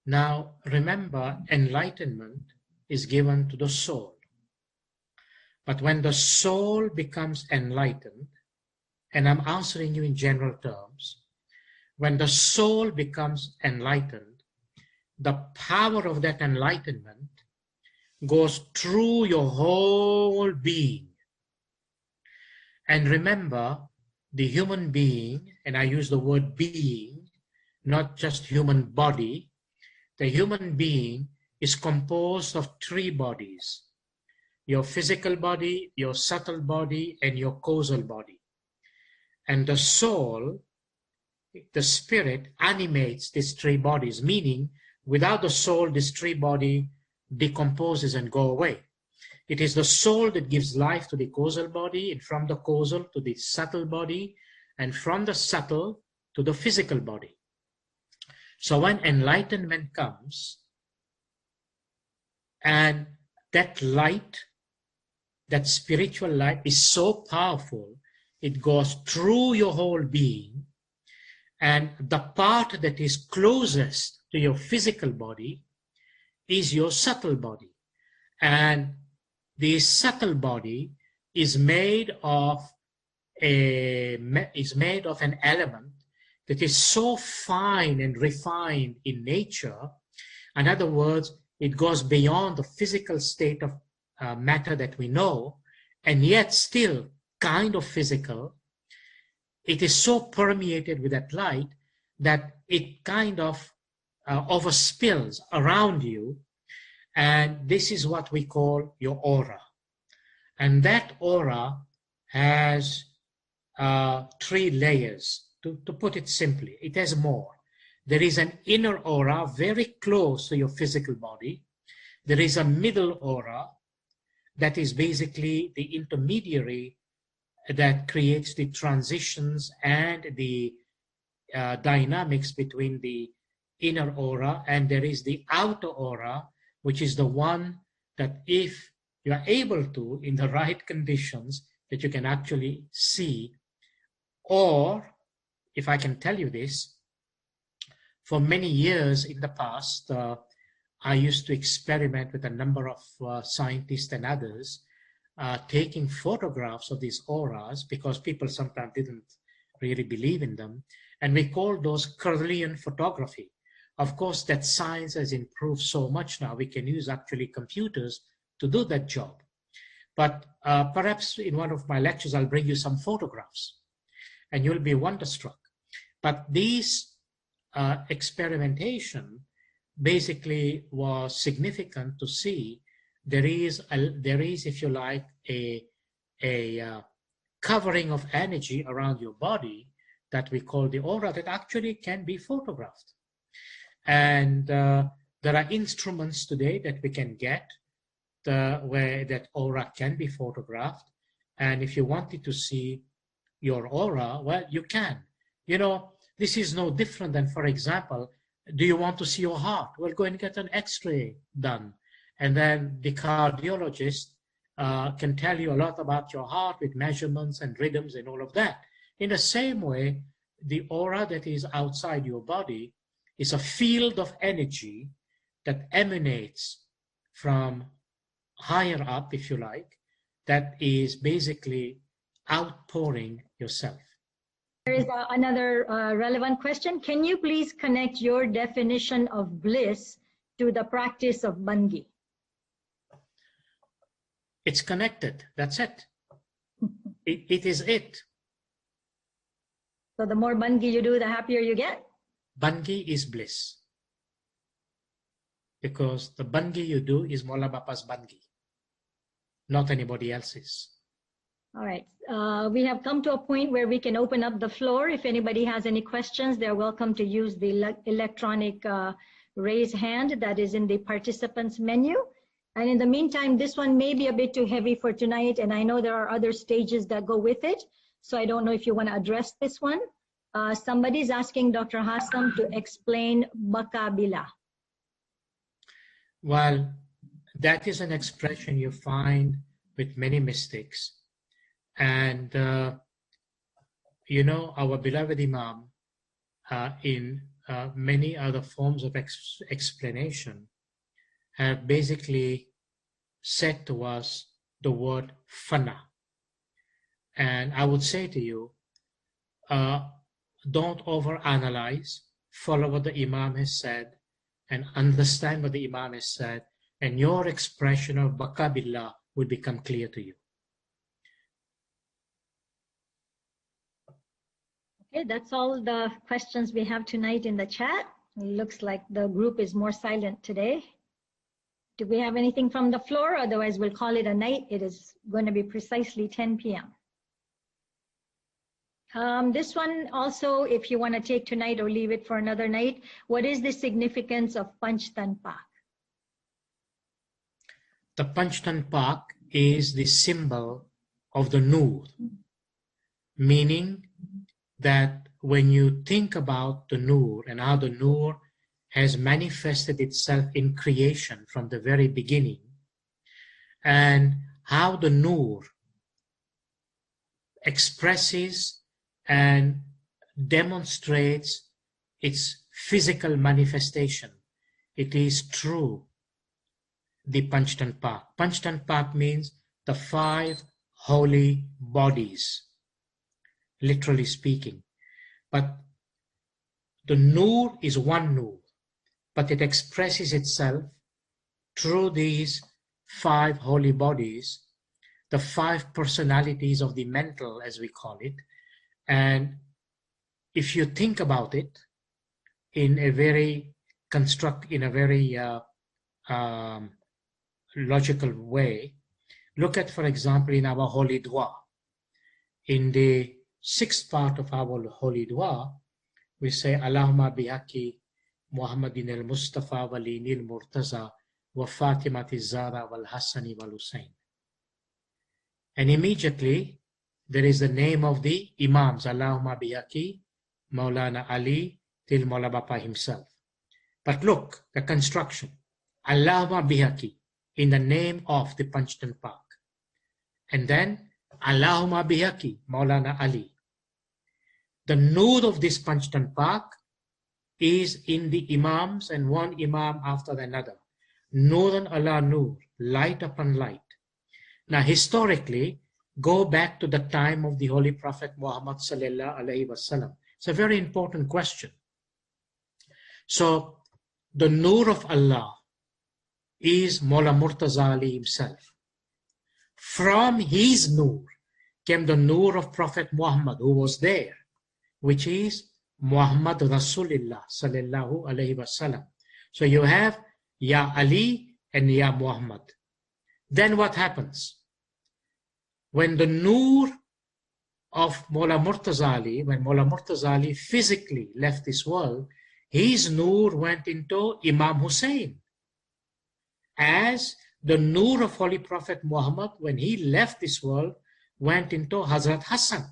Now, remember, enlightenment is given to the soul. But when the soul becomes enlightened, and I'm answering you in general terms, when the soul becomes enlightened, the power of that enlightenment goes through your whole being. And remember, the human being, and I use the word being, not just human body, the human being is composed of three bodies: your physical body, your subtle body, and your causal body. And the soul, the spirit, animates these three bodies, meaning without the soul, this three body decomposes and go away. It is the soul that gives life to the causal body, and from the causal to the subtle body, and from the subtle to the physical body. So when enlightenment comes, and that light, that spiritual light is so powerful, it goes through your whole being, and the part that is closest to your physical body is your subtle body. And the subtle body is made of an element that is so fine and refined in nature. In other words, it goes beyond the physical state of matter that we know, and yet still kind of physical. It is so permeated with that light that it kind of overspills around you, and this is what we call your aura. And that aura has three layers. To put it simply, it has more. There is an inner aura very close to your physical body. There is a middle aura that is basically the intermediary that creates the transitions and the dynamics between the inner aura, and there is the outer aura, which is the one that if you are able to, in the right conditions, that you can actually see. Or, if I can tell you this, for many years in the past, I used to experiment with a number of scientists and others, taking photographs of these auras, because people sometimes didn't really believe in them, and we called those Kirlian photography. Of course, that science has improved so much now, we can use actually computers to do that job. But perhaps in one of my lectures, I'll bring you some photographs, and you'll be wonderstruck. But these experimentation basically was significant to see there is, if you like, a covering of energy around your body that we call the aura that actually can be photographed. And there are instruments today that we can get where that aura can be photographed. And if you wanted to see your aura, well, you can. You know, this is no different than, for example, do you want to see your heart? Well, go and get an X-ray done. And then the cardiologist can tell you a lot about your heart with measurements and rhythms and all of that. In the same way, the aura that is outside your body is a field of energy that emanates from higher up, if you like, that is basically outpouring yourself. There is another relevant question. Can you please connect your definition of bliss to the practice of Bandi? It's connected. That's it. It is it. So the more bangi you do, the happier you get? Bangi is bliss. Because the bangi you do is Mola Bapa's bangi, not anybody else's. All right. We have come to a point where we can open up the floor. If anybody has any questions, they're welcome to use the electronic raise hand that is in the participants menu. And in the meantime, this one may be a bit too heavy for tonight, and I know there are other stages that go with it. So I don't know if you want to address this one. Somebody's asking Dr. Hassam to explain Bakabila. Well, that is an expression you find with many mystics. And, you know, our beloved Imam, in many other forms of explanation, have basically said to us the word fana. And I would say to you, don't overanalyze, follow what the Imam has said, and understand what the Imam has said, and your expression of Bakabillah will become clear to you. Okay, that's all the questions we have tonight in the chat. It looks like the group is more silent today. Do we have anything from the floor? Otherwise, we'll call it a night. It is going to be precisely 10 p.m. This one also, if you want to take tonight or leave it for another night, what is the significance of Panchtan Pak? The Panchtan Pak is the symbol of the Noor, meaning that when you think about the Noor and how the Noor has manifested itself in creation from the very beginning, and how the Noor expresses and demonstrates its physical manifestation. It is true, the Panchtan Pak. Panchtan Pak means the 5 holy bodies, literally speaking. But the Noor is one Noor, but it expresses itself through these 5 holy bodies, the 5 personalities of the mental, as we call it. And if you think about it in a very logical way, look at, for example, in our holy dua. In the 6th part of our holy dua, we say, Allahumma bihaqi Muhammadin al-Mustafa walinil Murtaza wa Fatimati Zara wal Hassani wal Hussein. And immediately, there is the name of the Imams, Allahumma bihaqi Maulana Ali till Maula Bapa himself. But look, the construction. Allahumma bihaqi, in the name of the Panchtan Pak. And then, Allahumma bihaqi Maulana Ali. The Noor of this Panchtan Pak is in the Imams, and one Imam after another. Noorun ala Noor, light upon light. Now, historically, go back to the time of the Holy Prophet Muhammad sallallahu alaihi wasallam. It's a very important question. So, the Noor of Allah is Mawla Murtaza Ali himself. From his Noor came the Noor of Prophet Muhammad, who was there, which is Muhammad Rasulullah sallallahu alaihi wasallam. So you have Ya Ali and Ya Muhammad. Then what happens? When the Noor of Mawla Murtaza Ali, when Mawla Murtaza Ali physically left this world, his Noor went into Imam Hussein. As the Noor of Holy Prophet Muhammad, when he left this world, went into Hazrat HASSAM.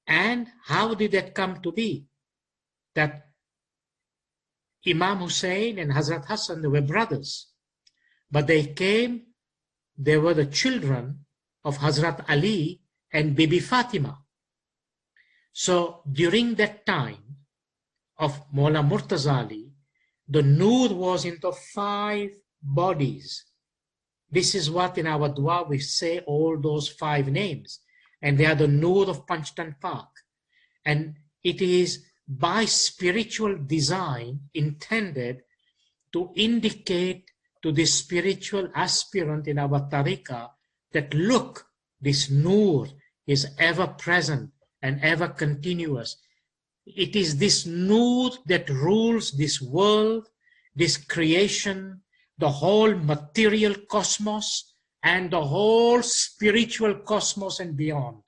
And how did that come to be? That Imam Hussein and Hazrat Hassan, they were brothers. But they were the children of Hazrat Ali and Bibi Fatima. So during that time of Mawla Murtaza Ali, the Noor was into 5 bodies. This is what in our dua we say all those 5 names. And they are the Noor of Panchtan Pak. And it is by spiritual design intended to indicate, to the spiritual aspirant in our tariqah that look, this nur is ever present and ever continuous. It is this nur that rules this world, this creation, the whole material cosmos, and the whole spiritual cosmos and beyond.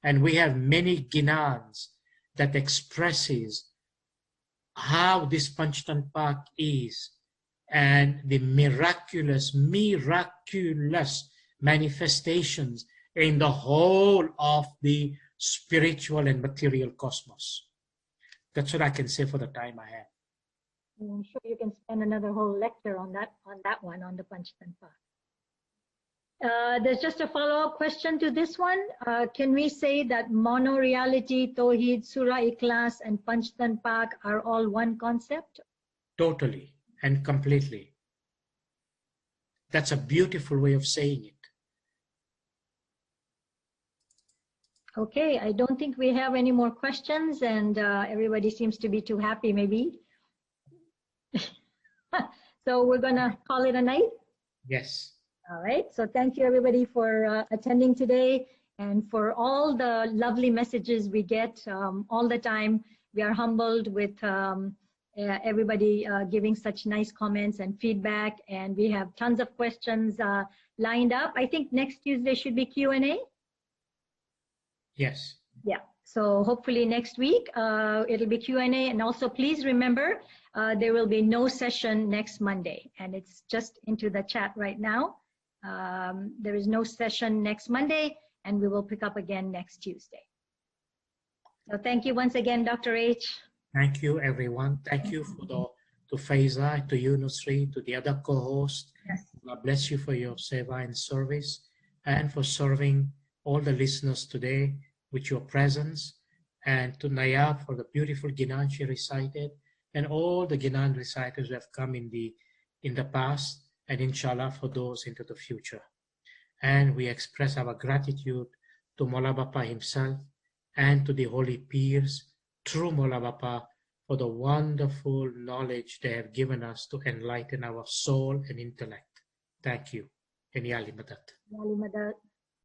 And we have many ginans that expresses how this Panchtanpak is and the miraculous manifestations in the whole of the spiritual and material cosmos. That's what I can say for the time I have. I'm sure you can spend another whole lecture on that one, on the Panchtanpak. There's just a follow-up question to this one. Can we say that mono-reality, Tawheed, Surah Ikhlas, and Panchtanpak are all one concept? Totally and completely. That's a beautiful way of saying it. Okay, I don't think we have any more questions, and everybody seems to be too happy, maybe. So we're gonna call it a night? Yes. All right, so thank you everybody for attending today and for all the lovely messages we get all the time. We are humbled with everybody giving such nice comments and feedback, and we have tons of questions lined up. I think next Tuesday should be Q&A. Yes. Yeah, so hopefully next week it'll be Q&A, and also please remember there will be no session next Monday, and it's just into the chat right now. There is no session next Monday, and we will pick up again next Tuesday. So thank you once again, Dr. H. Thank you, everyone. Thank you to Faiza, to you, Nusri, to the other co-hosts. Yes. God bless you for your seva and service, and for serving all the listeners today with your presence, and to Nayab for the beautiful Ginan she recited, and all the Ginan reciters who have come in the past, and inshallah for those into the future. And we express our gratitude to Mola Bapa himself and to the holy peers through Mola Bapa for the wonderful knowledge they have given us to enlighten our soul and intellect. Thank you. And Yali Madat. Yali Madat.